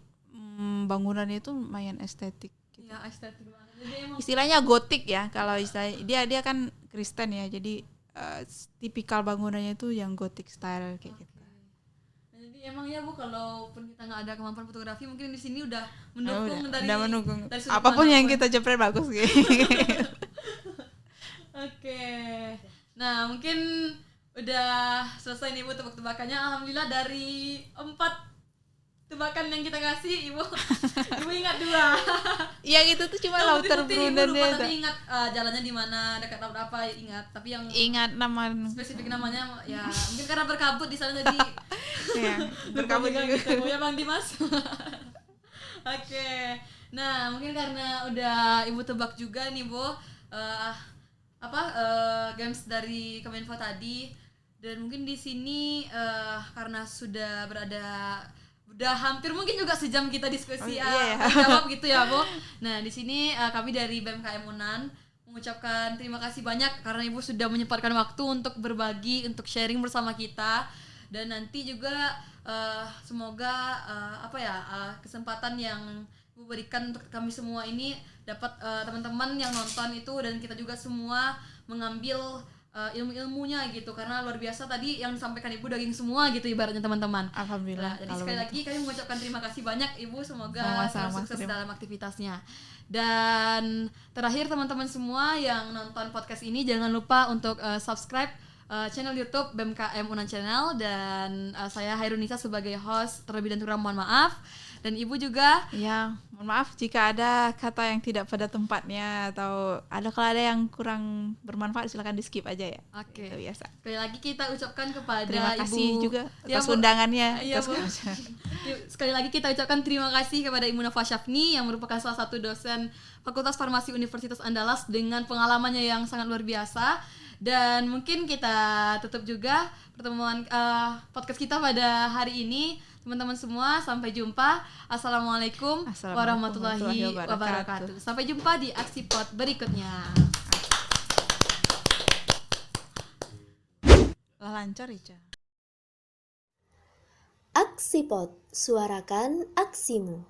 bangunannya itu lumayan estetik. Iya estetik banget. Jadi emang Istilahnya gotik ya, kalau istilah dia kan Kristen ya, jadi tipikal bangunannya itu yang gotik style kayak gitu. Nah, jadi emang ya Bu kalau pun kita nggak ada kemampuan fotografi mungkin di sini udah mendukung dari udah mendukung. dari sudut Apapun yang manapun. kita jepret bagus gitu. Oke. Nah, mungkin udah selesai nih Bu tebak-tebakannya. Alhamdulillah dari 4 tebakan yang kita kasih, Ibu ingat 2. Yang itu tuh cuma Lauter Ibu lupa Brunnen tapi ingat jalannya di mana, dekat laut apa, ingat. Tapi yang ingat nama spesifik namanya ya mungkin karena berkabut di sana jadi ya, berkabut juga juga. gitu ya Bang Dimas. Oke. Nah, mungkin karena udah Ibu tebak juga nih, Bu. Games dari Kemenfo tadi, dan mungkin di sini karena sudah udah hampir mungkin juga sejam kita diskusi jawab gitu ya, Bu. Nah, di sini kami dari BMKM Unan mengucapkan terima kasih banyak karena Ibu sudah menyempatkan waktu untuk berbagi, untuk sharing bersama kita. Dan nanti juga semoga kesempatan yang Ibu berikan untuk kami semua ini dapat teman-teman yang nonton itu dan kita juga semua mengambil ilmu-ilmunya gitu, karena luar biasa tadi yang disampaikan Ibu daging semua gitu ibaratnya teman-teman. Alhamdulillah. Jadi sekali lagi kami mengucapkan terima kasih banyak Ibu, semoga Sama-sama, sukses dalam aktivitasnya. Dan terakhir teman-teman semua yang nonton podcast ini jangan lupa untuk subscribe channel YouTube BMKM Unan Channel, dan saya Hairunisa sebagai host terlebih dan kurang mohon maaf. Dan Ibu juga ya, mohon maaf jika ada kata yang tidak pada tempatnya atau kalau ada yang kurang bermanfaat silakan di skip aja ya. Oke. Itu biasa. Sekali lagi kita ucapkan kepada Terima kasih Ibu juga Ya, atas Bu. undangannya. Iya, Bu. Sekali lagi kita ucapkan terima kasih kepada Ibu Nova Syafni yang merupakan salah satu dosen Fakultas Farmasi Universitas Andalas dengan pengalamannya yang sangat luar biasa. Dan mungkin kita tutup juga pertemuan podcast kita pada hari ini. Teman-teman semua, sampai jumpa. Assalamualaikum warahmatullahi wabarakatuh. Sampai jumpa di aksi pot berikutnya. Lancar Ica. Aksipot, suarakan aksimu.